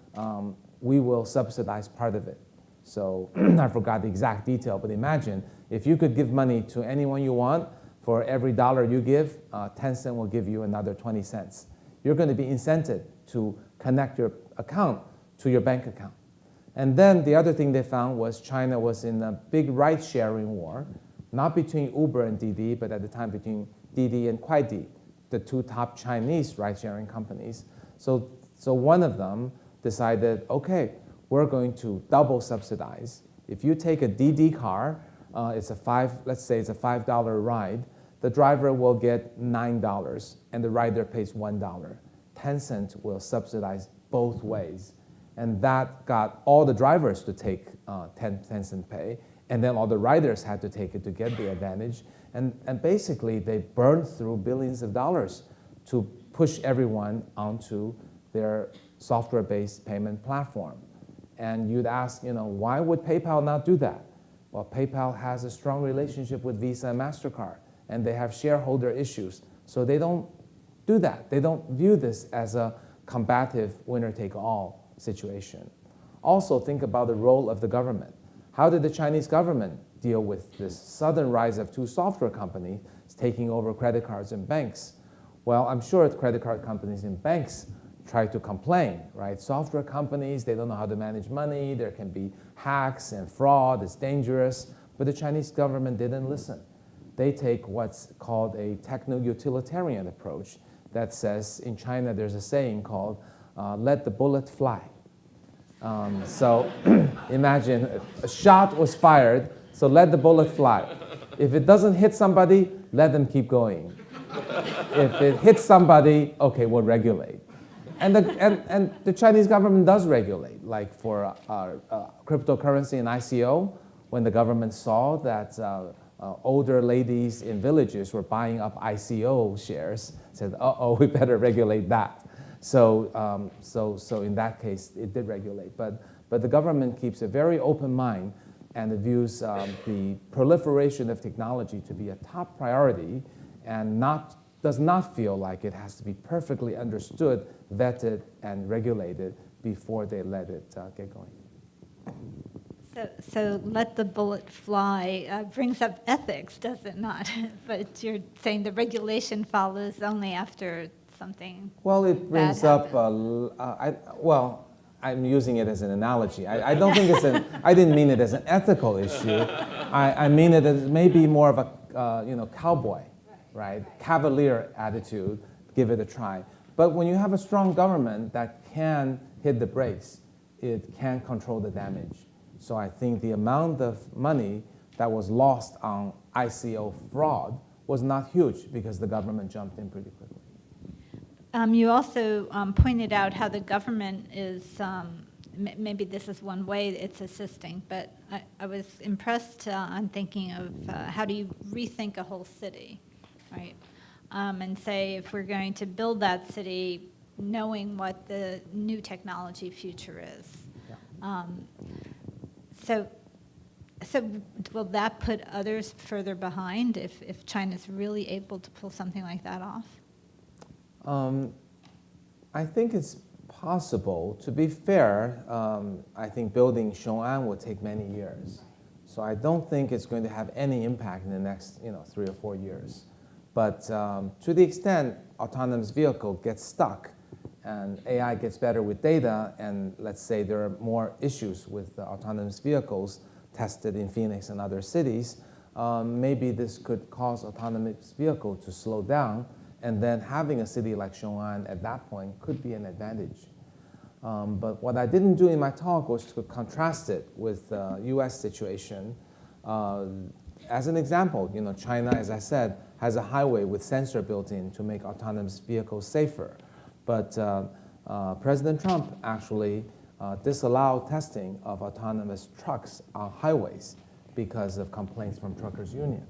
we will subsidize part of it. So I forgot the exact detail, but imagine if you could give money to anyone you want, for every $1 you give, Tencent will give you another 20 cents. You're going to be incented to connect your account to your bank account. And then the other thing they found was China was in a big ride-sharing war, not between Uber and Didi, but at the time between Didi and Kuaidi, the two top Chinese ride-sharing companies. So one of them decided, okay, we're going to double subsidize. If you take a Didi car, let's say it's a $5 ride, the driver will get $9 and the rider pays $1. Tencent will subsidize both ways. And that got all the drivers to take Tencent Pay, and then all the riders had to take it to get the advantage. And basically, they burned through billions of dollars to push everyone onto their software-based payment platform. And you'd ask, why would PayPal not do that? Well, PayPal has a strong relationship with Visa and MasterCard, and they have shareholder issues. So they don't do that. They don't view this as a combative winner-take-all situation. Also, think about the role of the government. How did the Chinese government deal with this sudden rise of two software companies taking over credit cards and banks? Well, I'm sure credit card companies and banks try to complain, right? Software companies, they don't know how to manage money. There can be hacks and fraud. It's dangerous. But the Chinese government didn't listen. They take what's called a techno-utilitarian approach that says, in China, there's a saying called, let the bullet fly. So imagine a shot was fired, so let the bullet fly. If it doesn't hit somebody, let them keep going. If it hits somebody, okay, we'll regulate. And the Chinese government does regulate, like for cryptocurrency and ICO, when the government saw that older ladies in villages were buying up ICO shares, said, uh-oh, we better regulate that. So in that case, it did regulate. But the government keeps a very open mind and it views the proliferation of technology to be a top priority and does not feel like it has to be perfectly understood, vetted, and regulated before they let it get going. So let the bullet fly brings up ethics, does it not? But you're saying the regulation follows only after something. Well, it brings up, I'm using it as an analogy. I don't think I didn't mean it as an ethical issue. I mean it as maybe more of a, cowboy, right? Cavalier attitude, give it a try. But when you have a strong government that can hit the brakes, it can control the damage. So I think the amount of money that was lost on ICO fraud was not huge because the government jumped in pretty quickly. You also pointed out how the government is, maybe this is one way it's assisting, but I was impressed on thinking of how do you rethink a whole city, right? And say if we're going to build that city, knowing what the new technology future is. Yeah. So will that put others further behind if China's really able to pull something like that off? I think it's possible. To be fair, I think building Xiong'an will take many years. So I don't think it's going to have any impact in the next 3 or 4 years. But to the extent autonomous vehicle gets stuck and AI gets better with data, and let's say there are more issues with autonomous vehicles tested in Phoenix and other cities, maybe this could cause autonomous vehicle to slow down, and then having a city like Xiong'an at that point could be an advantage. But what I didn't do in my talk was to contrast it with the US situation. As an example, China, as I said, has a highway with sensor built in to make autonomous vehicles safer. But President Trump actually disallow testing of autonomous trucks on highways because of complaints from truckers' union.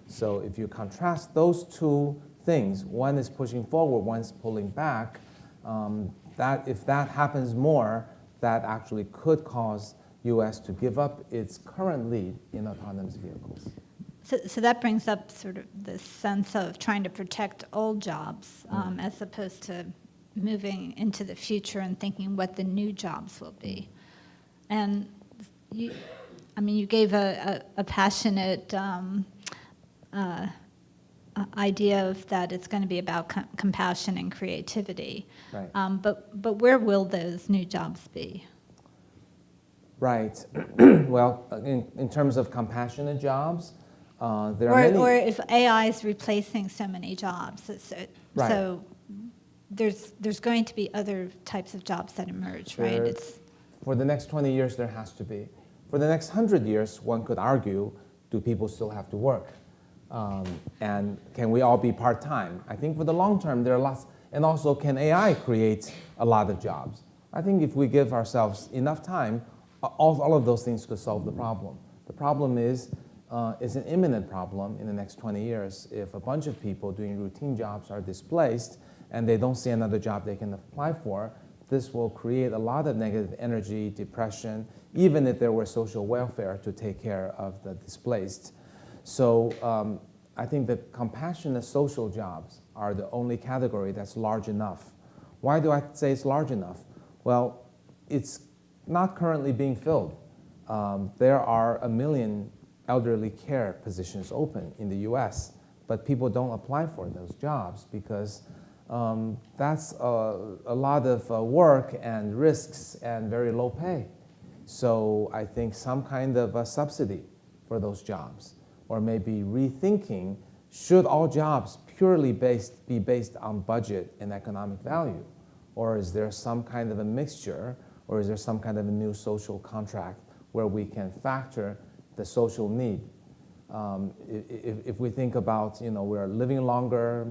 So if you contrast those two things, one is pushing forward, one's pulling back, if that happens more, that actually could cause U.S. to give up its current lead in autonomous vehicles. So that brings up sort of this sense of trying to protect old jobs as opposed to moving into the future and thinking what the new jobs will be. And you gave a passionate idea of that it's going to be about compassion and creativity. Right. But where will those new jobs be? Right. Well, in terms of compassionate jobs, there are many. Or if AI is replacing so many jobs, Right. so there's going to be other types of jobs that emerge, right? For the next 20 years, there has to be. For the next 100 years, one could argue, do people still have to work? And can we all be part-time? I think for the long term, there are lots. And also, can AI create a lot of jobs? I think if we give ourselves enough time, all of those things could solve the problem. The problem is an imminent problem in the next 20 years. If a bunch of people doing routine jobs are displaced and they don't see another job they can apply for, this will create a lot of negative energy, depression, even if there were social welfare to take care of the displaced. So I think the compassionate social jobs are the only category that's large enough. Why do I say it's large enough? Well, it's not currently being filled. There are 1 million elderly care positions open in the US, but people don't apply for those jobs because that's a lot of work and risks and very low pay. So I think some kind of a subsidy for those jobs, or maybe rethinking, should all jobs purely be based on budget and economic value? Or is there some kind of a mixture, or is there some kind of a new social contract where we can factor the social need? If we think about, we're living longer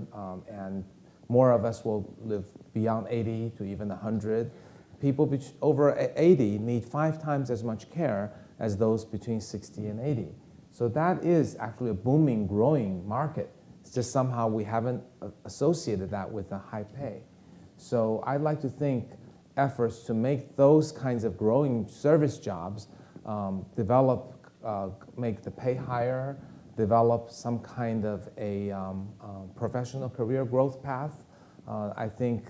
and more of us will live beyond 80 to even 100, people over 80 need 5 times as much care as those between 60 and 80. So that is actually a booming, growing market. It's just somehow we haven't associated that with a high pay. So I'd like to think efforts to make those kinds of growing service jobs make the pay higher, develop some kind of a professional career growth path, I think,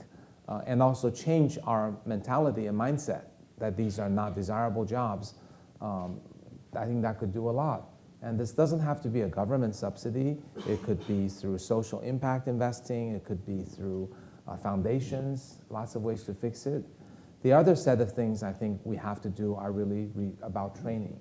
and also change our mentality and mindset that these are not desirable jobs. I think that could do a lot. And this doesn't have to be a government subsidy. It could be through social impact investing. It could be through foundations, lots of ways to fix it. The other set of things I think we have to do are really about training.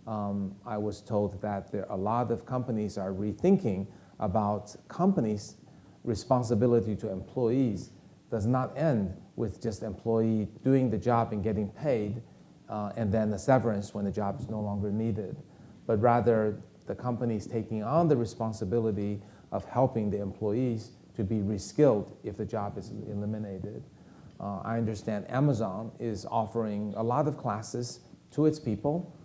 I was told that a lot of companies are rethinking about companies' responsibility to employees does not end with just employee doing the job and getting paid and then the severance when the job is no longer needed, but rather the companies taking on the responsibility of helping the employees to be reskilled if the job is eliminated. I understand Amazon is offering a lot of classes to its people,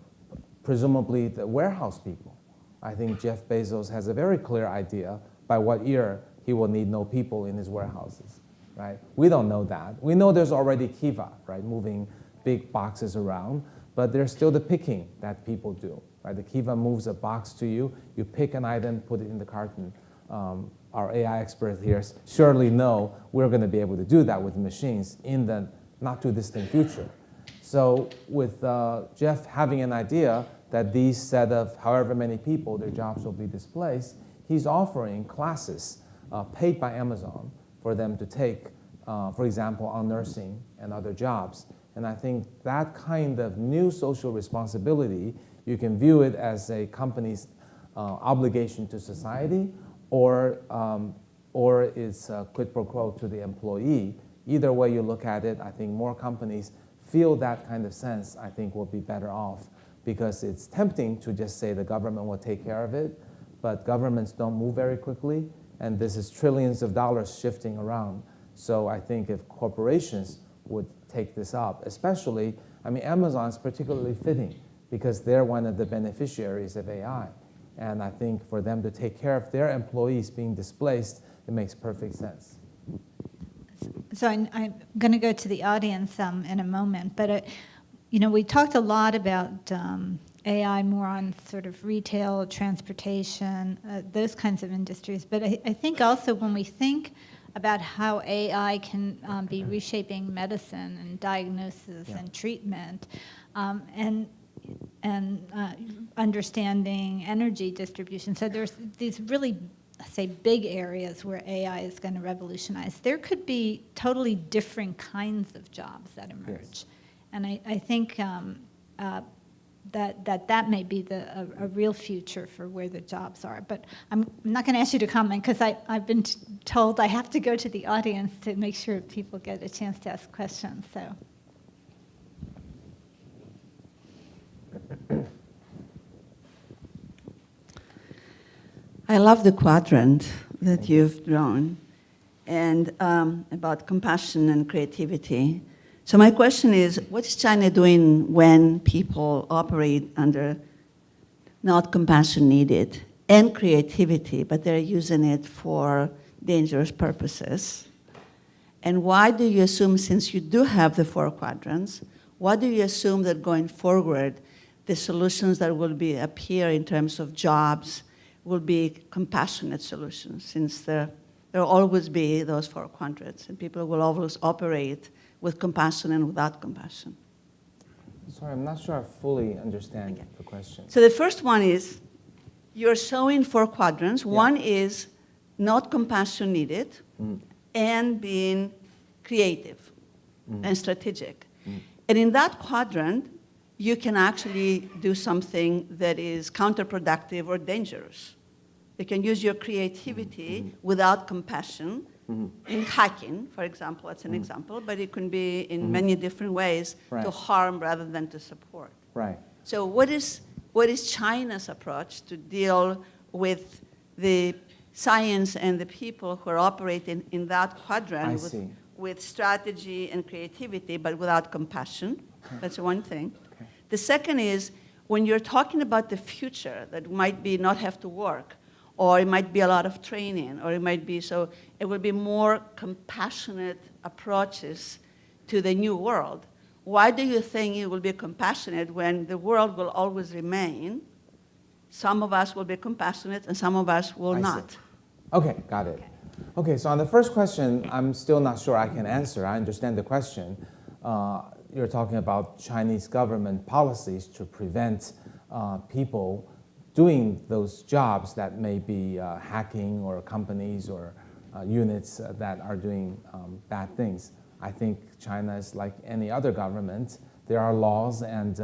presumably the warehouse people. I think Jeff Bezos has a very clear idea by what year he will need no people in his warehouses, right? We don't know that. We know there's already Kiva, right, moving big boxes around, but there's still the picking that people do, right? The Kiva moves a box to you, you pick an item, put it in the carton. Our AI experts here surely know we're going to be able to do that with machines in the not too distant future. So with Jeff having an idea that these set of however many people, their jobs will be displaced, he's offering classes paid by Amazon for them to take, for example, on nursing and other jobs. And I think that kind of new social responsibility, you can view it as a company's obligation to society, or it's a quid pro quo to the employee. Either way you look at it, I think more companies feel that kind of sense, I think will be better off, because it's tempting to just say the government will take care of it, but governments don't move very quickly, and this is trillions of dollars shifting around. So I think if corporations would take this up. Especially, I mean, Amazon is particularly fitting because they're one of the beneficiaries of AI. And I think for them to take care of their employees being displaced, it makes perfect sense. So I'm going to go to the audience in a moment, but we talked a lot about AI more on sort of retail, transportation, those kinds of industries. But I think also when we think about how AI can be reshaping medicine and diagnosis and treatment, and understanding energy distribution. So there's these really, say, big areas where AI is going to revolutionize. There could be totally different kinds of jobs that emerge. Yes. And I think that may be a real future for where the jobs are. But I'm not going to ask you to comment because I've been told I have to go to the audience to make sure people get a chance to ask questions. So. I love the quadrant that you've drawn and about compassion and creativity. So my question is, what is China doing when people operate under not compassion needed and creativity, but they're using it for dangerous purposes? And why do you assume, since you do have the 4 quadrants, why do you assume that going forward, the solutions that will appear in terms of jobs will be compassionate solutions, since there will always be those 4 quadrants, and people will always operate with compassion and without compassion? Sorry, I'm not sure I fully understand the question. So the first one is, you're showing 4 quadrants. Yeah. One is not compassion needed and being creative and strategic. And in that quadrant, you can actually do something that is counterproductive or dangerous. You can use your creativity without compassion in hacking, for example, that's an example, but it can be in many different ways to harm rather than to support. Right. So what is China's approach to deal with the science and the people who are operating in that quadrant with strategy and creativity, but without compassion? That's one thing. Okay. The second is, when you're talking about the future that might be not have to work, or it might be a lot of training, or it might be it will be more compassionate approaches to the new world. Why do you think it will be compassionate when the world will always remain? Some of us will be compassionate and some of us will not. Okay, got it. Okay, so on the first question, I'm still not sure I can answer. I understand the question. You're talking about Chinese government policies to prevent people doing those jobs that may be hacking, or companies or units that are doing bad things. I think China is like any other government. There are laws and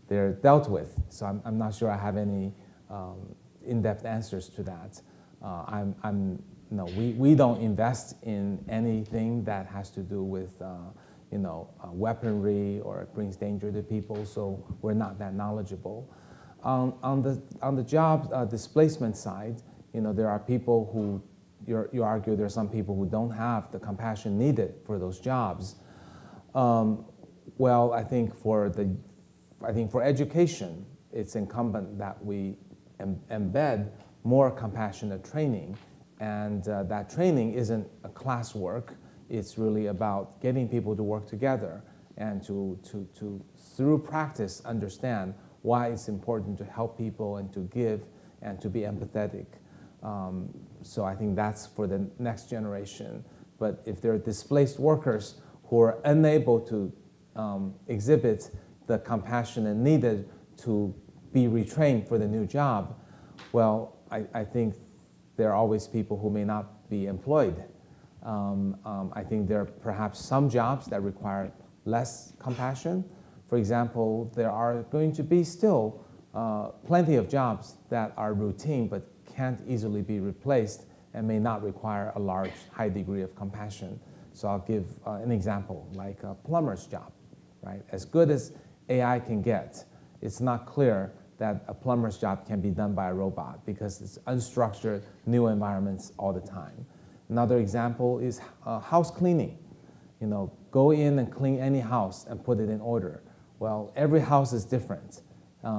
they're dealt with. So I'm not sure I have any in-depth answers to that. No, we don't invest in anything that has to do with weaponry or brings danger to people, so we're not that knowledgeable. On the job displacement side, there are people who, you argue there are some people who don't have the compassion needed for those jobs. Well, I think for education, it's incumbent that we embed more compassionate training, and that training isn't a classwork. It's really about getting people to work together and to through practice, understand why it's important to help people and to give and to be empathetic. So I think that's for the next generation. But if there are displaced workers who are unable to exhibit the compassion needed to be retrained for the new job, well, I think there are always people who may not be employed. I think there are perhaps some jobs that require less compassion. For example, there are going to be still plenty of jobs that are routine but can't easily be replaced and may not require a large, high degree of compassion. So I'll give an example, like a plumber's job, right? As good as AI can get, it's not clear that a plumber's job can be done by a robot because it's unstructured, new environments all the time. Another example is house cleaning. You know, go in and clean any house and put it in order. Well, every house is different.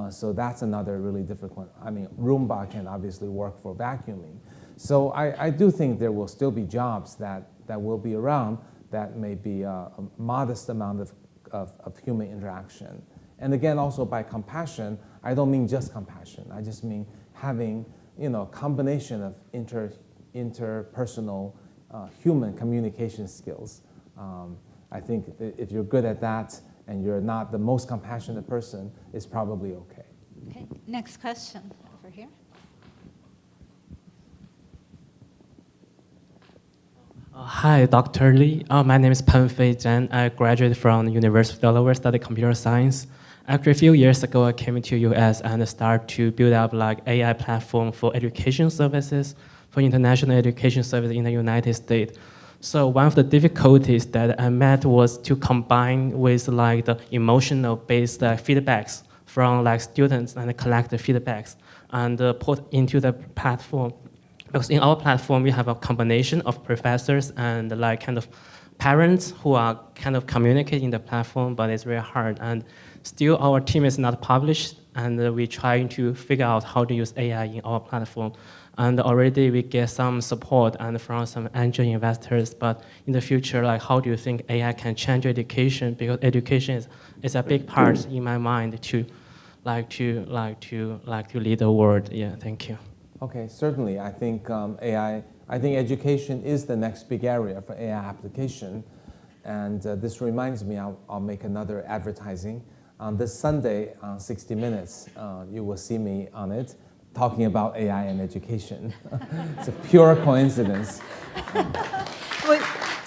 So that's another really difficult one. I mean, Roomba can obviously work for vacuuming. So I do think there will still be jobs that will be around that may be a modest amount of human interaction. And again, also by compassion, I don't mean just compassion. I just mean having, you know, a combination of interpersonal human communication skills. I think if you're good at that and you're not the most compassionate person, it's probably okay. Okay, next question over here. Hi, Dr. Lee. My name is Penfei Zhang. I graduated from the University of Delaware, studied computer science. Actually, a few years ago, I came to US and started to build up like AI platform for education services, for international education service in the United States. So one of the difficulties that I met was to combine with like the emotional based feedbacks from like students and collect the feedbacks and put into the platform. Because in our platform, we have a combination of professors and like kind of parents who are kind of communicating the platform, but it's very hard. And still our team is not published, and we're trying to figure out how to use AI in our platform. And already we get some support and from some angel investors, but in the future, like how do you think AI can change education? Because education is a big part in my mind to lead the world. Yeah, thank you. Okay, certainly. I think I think education is the next big area for AI application. And this reminds me, I'll make another advertising. On this Sunday, on 60 Minutes, you will see me on it talking about AI and education. It's a pure coincidence. Well,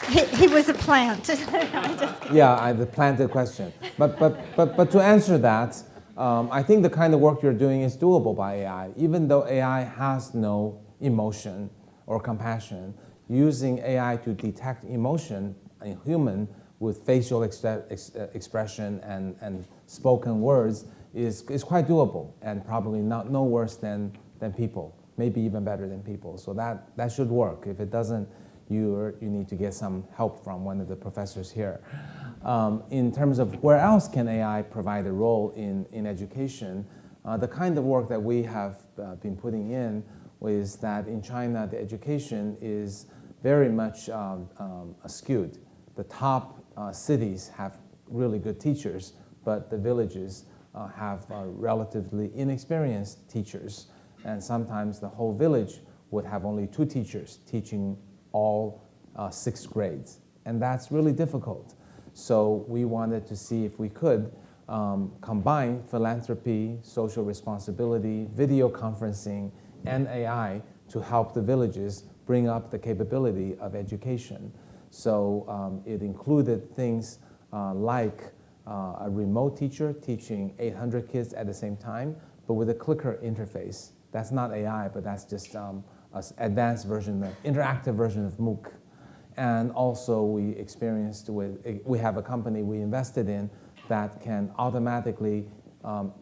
he was a plant. I'm just kidding. Yeah, I planted question. But to answer that, I think the kind of work you're doing is doable by AI. Even though AI has no emotion or compassion, using AI to detect emotion in human with facial expression and spoken words is quite doable and probably no worse than people, maybe even better than people. So that should work. If it doesn't, you need to get some help from one of the professors here. In terms of where else can AI provide a role in education, the kind of work that we have been putting in is that in China, the education is very much skewed. The top cities have really good teachers, but the villages have relatively inexperienced teachers. And sometimes the whole village would have only 2 teachers teaching all 6 grades. And that's really difficult. So we wanted to see if we could combine philanthropy, social responsibility, video conferencing, and AI to help the villages bring up the capability of education. So it included things like a remote teacher teaching 800 kids at the same time, but with a clicker interface. That's not AI, but that's just an advanced version, an interactive version of MOOC. And also we have a company we invested in that can automatically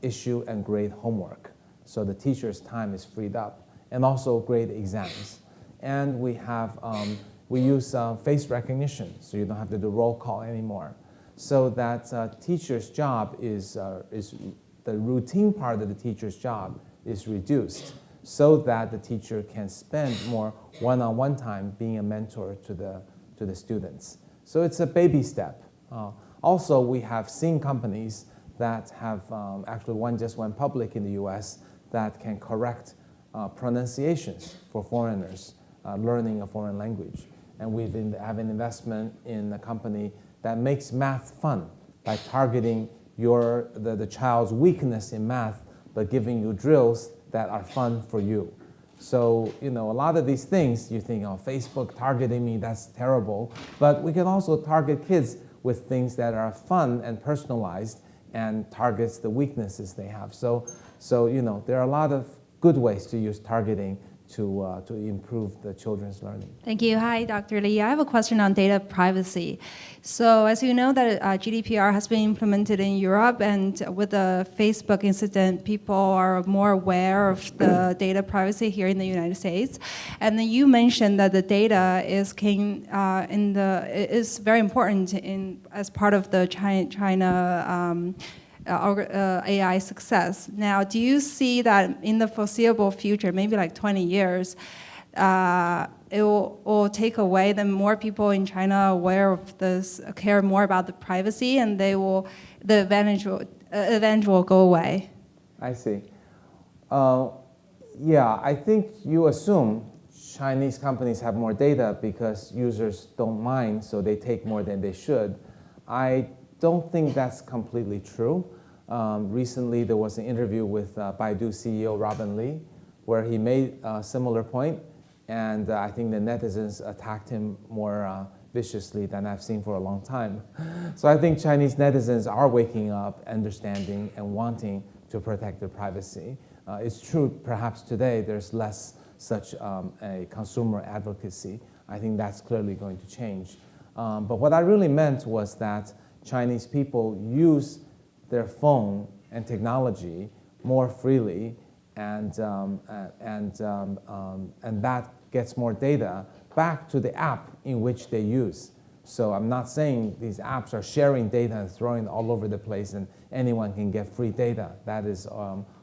issue and grade homework. So the teacher's time is freed up, and also grade exams. And we use face recognition, so you don't have to do roll call anymore. So that teacher's job is the routine part of the teacher's job is reduced, so that the teacher can spend more one-on-one time being a mentor to the students. So it's a baby step. Also, we have seen companies that have, actually one just went public in the US, that can correct pronunciations for foreigners learning a foreign language. And we have an investment in a company that makes math fun by targeting the child's weakness in math, but giving you drills that are fun for you. So, a lot of these things, you think, oh, Facebook targeting me, that's terrible. But we can also target kids with things that are fun and personalized and targets the weaknesses they have. So there are a lot of good ways to use targeting to improve the children's learning. Thank you. Hi, Dr. Lee. I have a question on data privacy. So as you know that GDPR has been implemented in Europe, and with the Facebook incident, people are more aware of the data privacy here in the United States. And then you mentioned that the data is is very important as part of the China AI success. Now, do you see that in the foreseeable future, maybe like 20 years, it will take away, then more people in China aware of this, care more about the privacy, and the advantage will go away? I see. Yeah, I think you assume Chinese companies have more data because users don't mind, so they take more than they should. I don't think that's completely true. Recently, there was an interview with Baidu CEO Robin Li, where he made a similar point, and I think the netizens attacked him more viciously than I've seen for a long time. So I think Chinese netizens are waking up, understanding, and wanting to protect their privacy. It's true, perhaps today there's less such a consumer advocacy. I think that's clearly going to change. But what I really meant was that Chinese people use their phone and technology more freely, and that gets more data back to the app in which they use. So I'm not saying these apps are sharing data and throwing it all over the place and anyone can get free data. That is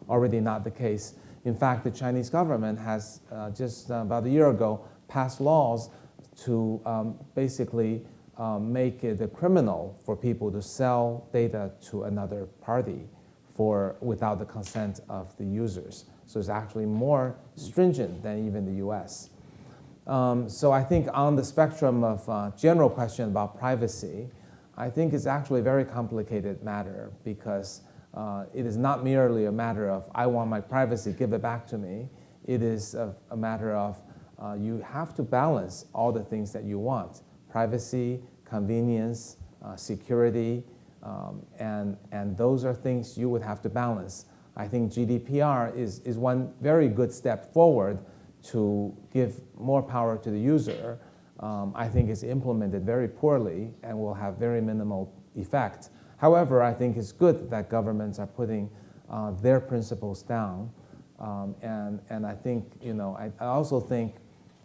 already not the case. In fact, the Chinese government has just about a year ago passed laws to basically make it a criminal for people to sell data to another party without the consent of the users. So it's actually more stringent than even the US. So I think on the spectrum of general question about privacy, I think it's actually a very complicated matter because it is not merely a matter of, I want my privacy, give it back to me. It is a matter of you have to balance all the things that you want: privacy, convenience, security, and those are things you would have to balance. I think GDPR is one very good step forward to give more power to the user. I think it's implemented very poorly and will have very minimal effect. However, I think it's good that governments are putting their principles down. And I think, I also think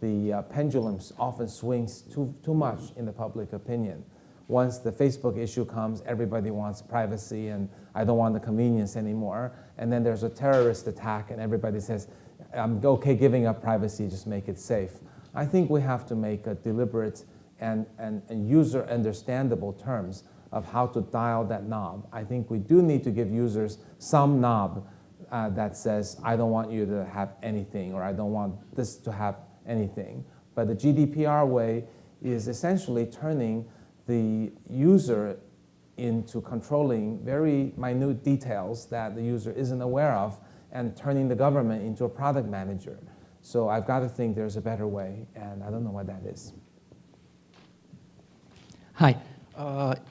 the pendulum often swings too much in the public opinion. Once the Facebook issue comes, everybody wants privacy and I don't want the convenience anymore. And then there's a terrorist attack and everybody says, I'm okay giving up privacy, just make it safe. I think we have to make a deliberate and user understandable terms of how to dial that knob. I think we do need to give users some knob that says, I don't want you to have anything, or I don't want this to have anything. But the GDPR way is essentially turning the user into controlling very minute details that the user isn't aware of and turning the government into a product manager. So I've got to think there's a better way, and I don't know what that is. Hi.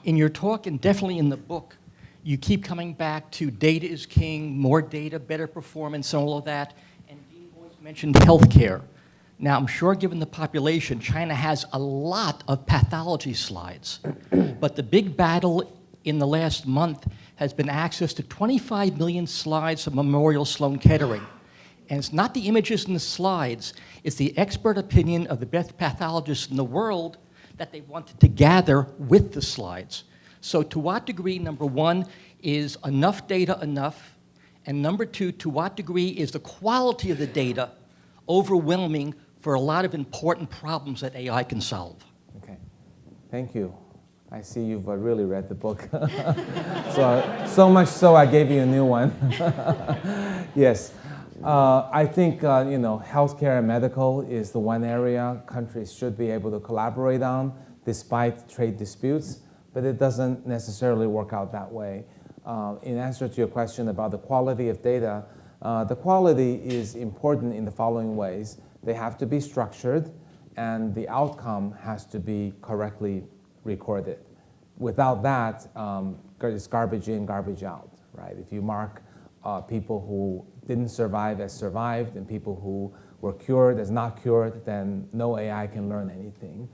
In your talk, and definitely in the book, you keep coming back to data is king, more data, better performance, and all of that. And Dean Boyce mentioned healthcare. Now, I'm sure given the population, China has a lot of pathology slides. But the big battle in the last month has been access to 25 million slides from Memorial Sloan Kettering. And it's not the images in the slides, it's the expert opinion of the best pathologists in the world that they wanted to gather with the slides. So to what degree, number one, is enough data enough? And number two, to what degree is the quality of the data overwhelming for a lot of important problems that AI can solve? Okay, thank you. I see you've really read the book. so much so I gave you a new one. Yes. I think healthcare and medical is the one area countries should be able to collaborate on despite trade disputes, but it doesn't necessarily work out that way. In answer to your question about the quality of data, the quality is important in the following ways. They have to be structured, and the outcome has to be correctly recorded. Without that, it's garbage in, garbage out, right? If you mark people who didn't survive as survived and people who we're cured as not cured, then no AI can learn anything.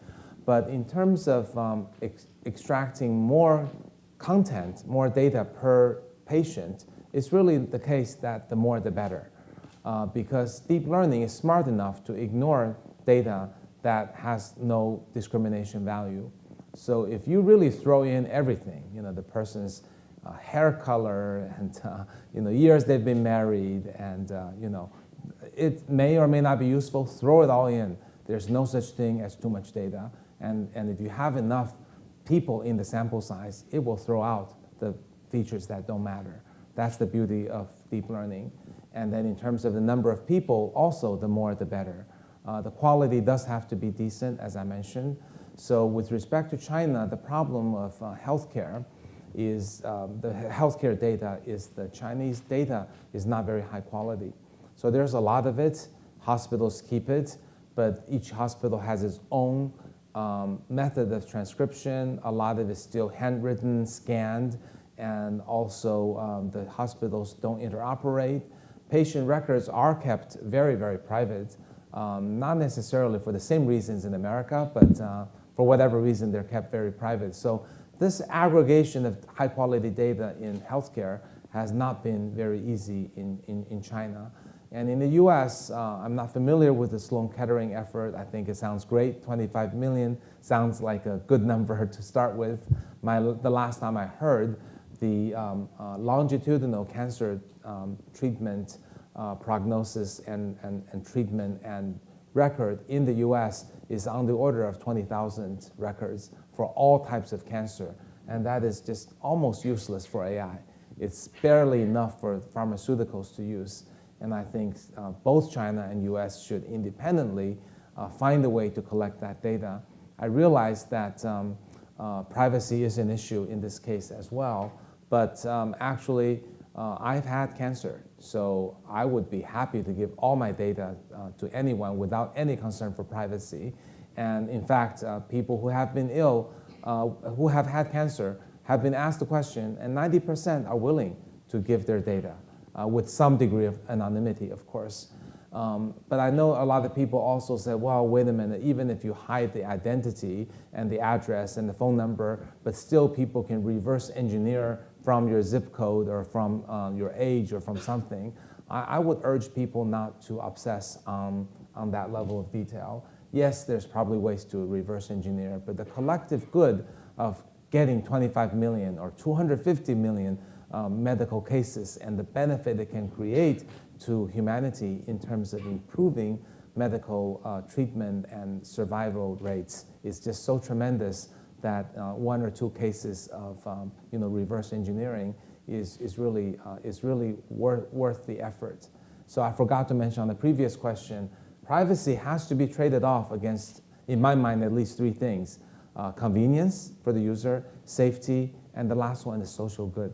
But in terms of extracting more content, more data per patient, it's really the case that the more the better. Because deep learning is smart enough to ignore data that has no discrimination value. So if you really throw in everything, the person's hair color and years they've been married, and it may or may not be useful, throw it all in. There's no such thing as too much data. And if you have enough people in the sample size, it will throw out the features that don't matter. That's the beauty of deep learning. And then in terms of the number of people, also the more the better. The quality does have to be decent, as I mentioned. So with respect to China, the problem of healthcare is the healthcare data is the Chinese data is not very high quality. So there's a lot of it. Hospitals keep it, but each hospital has its own method of transcription. A lot of it is still handwritten, scanned, and also the hospitals don't interoperate. Patient records are kept very, very private, not necessarily for the same reasons in America, but for whatever reason, they're kept very private. So this aggregation of high-quality data in healthcare has not been very easy in China. And in the US, I'm not familiar with the Sloan Kettering effort. I think it sounds great. 25 million sounds like a good number to start with. The last time I heard, the longitudinal cancer treatment prognosis and treatment and record in the US is on the order of 20,000 records for all types of cancer. And that is just almost useless for AI. It's barely enough for pharmaceuticals to use. And I think both China and US should independently find a way to collect that data. I realize that privacy is an issue in this case as well, but actually I've had cancer, so I would be happy to give all my data to anyone without any concern for privacy. And in fact, people who have been ill, who have had cancer, have been asked the question, and 90% are willing to give their data. With some degree of anonymity, of course. But I know a lot of people also say, well, wait a minute, even if you hide the identity and the address and the phone number, but still people can reverse engineer from your zip code or from your age or from something. I would urge people not to obsess on that level of detail. Yes, there's probably ways to reverse engineer, but the collective good of getting 25 million or 250 million medical cases and the benefit it can create to humanity in terms of improving medical treatment and survival rates is just so tremendous that one or two cases of reverse engineering is really worth the effort. So I forgot to mention on the previous question, privacy has to be traded off against, in my mind, at least three things: convenience for the user, safety, and the last one is social good.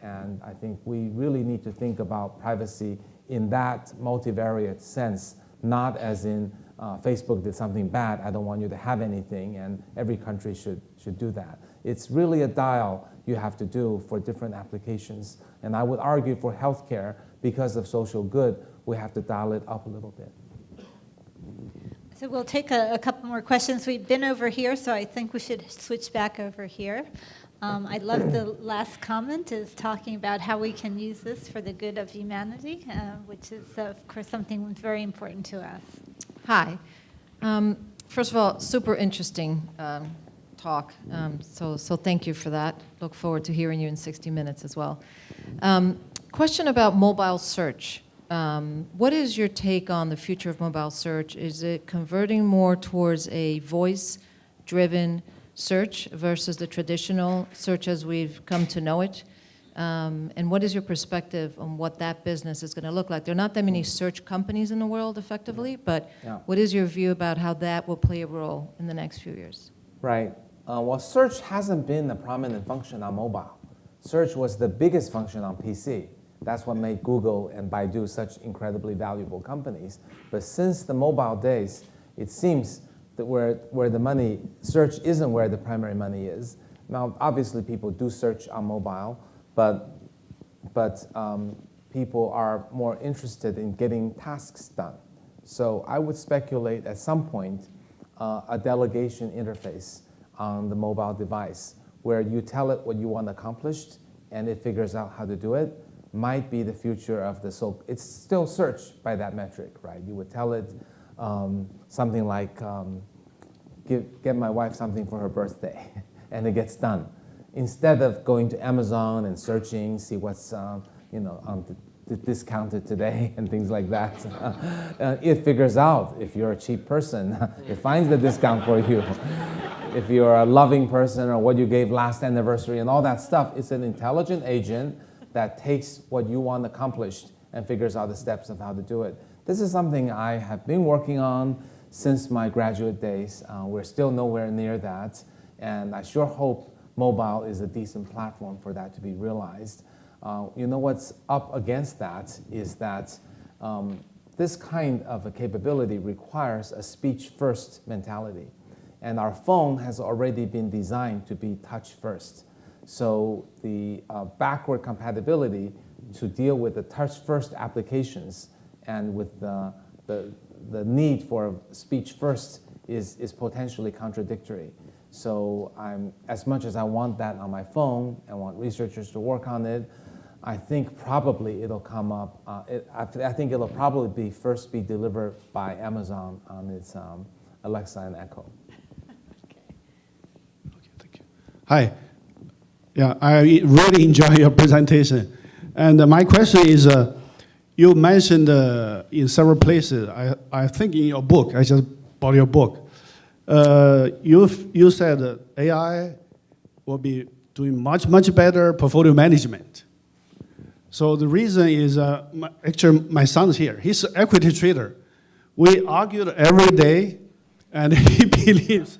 And I think we really need to think about privacy in that multivariate sense, not as in Facebook did something bad, I don't want you to have anything, and every country should do that. It's really a dial you have to do for different applications. And I would argue for healthcare, because of social good, we have to dial it up a little bit. So we'll take a couple more questions. We've been over here, so I think we should switch back over here. I love the last comment is talking about how we can use this for the good of humanity, which is, of course, something that's very important to us. Hi. First of all, super interesting talk. So thank you for that. Look forward to hearing you in 60 minutes as well. Question about mobile search. What is your take on the future of mobile search? Is it converting more towards a voice-driven search versus the traditional search as we've come to know it? And what is your perspective on what that business is going to look like? There are not that many search companies in the world, effectively, but what is your view about how that will play a role in the next few years? Right. Well, search hasn't been a prominent function on mobile. Search was the biggest function on PC. That's what made Google and Baidu such incredibly valuable companies. But since the mobile days, it seems that where the money, search isn't where the primary money is. Now, obviously, people do search on mobile, but people are more interested in getting tasks done. So I would speculate at some point a delegation interface on the mobile device where you tell it what you want accomplished and it figures out how to do it might be the future of the so it's still search by that metric, right? You would tell it something like get my wife something for her birthday and it gets done. Instead of going to Amazon and searching, see what's discounted today and things like that, it figures out if you're a cheap person. It finds the discount for you. If you're a loving person or what you gave last anniversary and all that stuff, it's an intelligent agent that takes what you want accomplished and figures out the steps of how to do it. This is something I have been working on since my graduate days. We're still nowhere near that, and I sure hope mobile is a decent platform for that to be realized. You know what's up against that is that this kind of a capability requires a speech-first mentality. And our phone has already been designed to be touch-first. So the backward compatibility to deal with the touch-first applications and with the need for speech-first is potentially contradictory. So as much as I want that on my phone, I want researchers to work on it, I think probably it'll come up, I think it'll probably first be delivered by Amazon on its Alexa and Echo. Hi. Yeah, I really enjoy your presentation. And my question is, you mentioned in several places, I think in your book, I just bought your book, you said AI will be doing much, much better portfolio management. So the reason is, actually my son's here, he's an equity trader. We argued every day, and he believes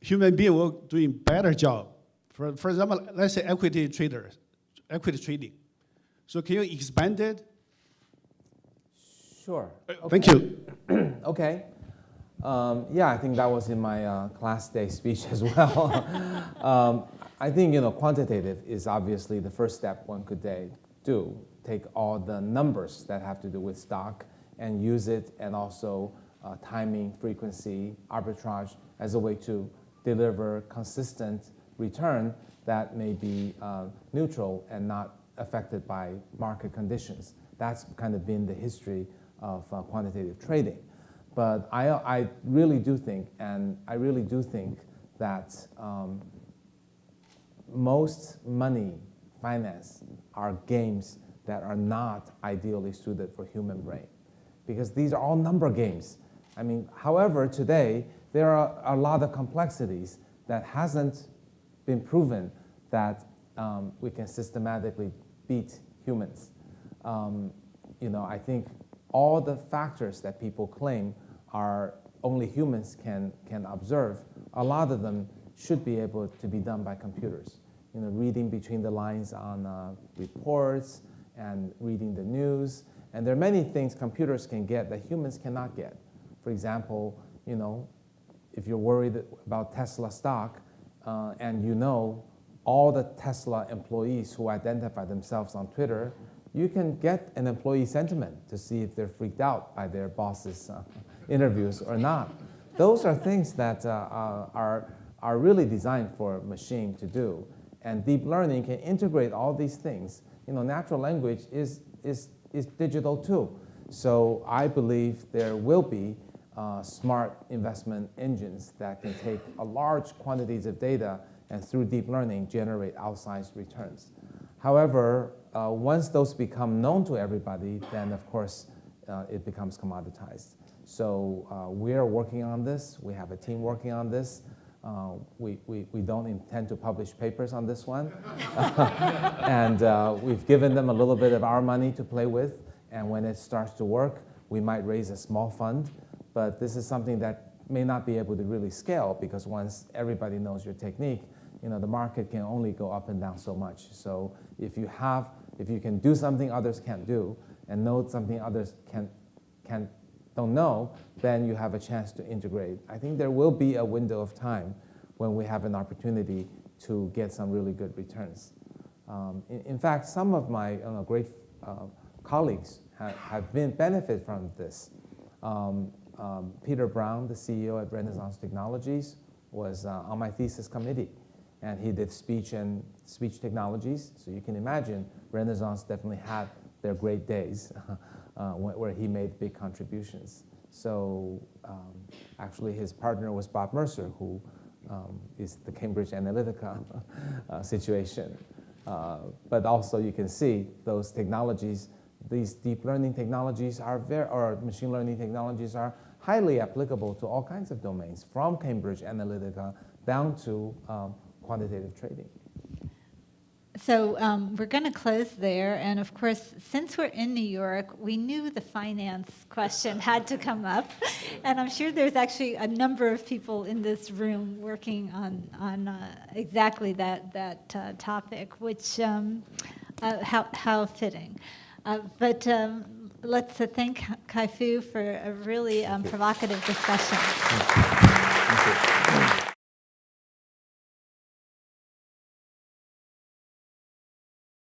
human beings will doing better job. For example, let's say equity traders, equity trading. So can you expand it? Sure. Thank you. Okay. Yeah, I think that was in my class day speech as well. I think quantitative is obviously the first step one could do. Take all the numbers that have to do with stock and use it, and also timing, frequency, arbitrage as a way to deliver consistent return that may be neutral and not affected by market conditions. That's kind of been the history of quantitative trading. But I really do think, that most money, finance, are games that are not ideally suited for human brain, because these are all number games. I mean, however, today, there are a lot of complexities that hasn't been proven that we can systematically beat humans. I think all the factors that people claim are only humans can observe, a lot of them should be able to be done by computers. Reading between the lines on reports and reading the news. And there are many things computers can get that humans cannot get. For example, if you're worried about Tesla stock, and all the Tesla employees who identify themselves on Twitter, you can get an employee sentiment to see if they're freaked out by their boss's interviews or not. Those are things that are really designed for a machine to do. And deep learning can integrate all these things. Natural language is digital too. So I believe there will be smart investment engines that can take a large quantities of data and through deep learning generate outsized returns. However, once those become known to everybody, then of course it becomes commoditized. So we are working on this. We have a team working on this. We don't intend to publish papers on this one. And we've given them a little bit of our money to play with. And when it starts to work, we might raise a small fund. But this is something that may not be able to really scale, because once everybody knows your technique, the market can only go up and down so much. So if you can do something others can't do, and know something others don't know, then you have a chance to integrate. I think there will be a window of time when we have an opportunity to get some really good returns. In fact, some of my great colleagues have been benefit from this. Peter Brown, the CEO at Renaissance Technologies, was on my thesis committee, and he did speech and speech technologies. So you can imagine Renaissance definitely had their great days where he made big contributions. So actually his partner was Bob Mercer, who is the Cambridge Analytica situation. But also you can see those technologies, these deep learning technologies or machine learning technologies are highly applicable to all kinds of domains, from Cambridge Analytica down to quantitative trading. So we're going to close there. And of course, since we're in New York, we knew the finance question had to come up. And I'm sure there's actually a number of people in this room working on exactly that topic, which how fitting. But let's thank Kai-Fu for a really provocative discussion. Thank you.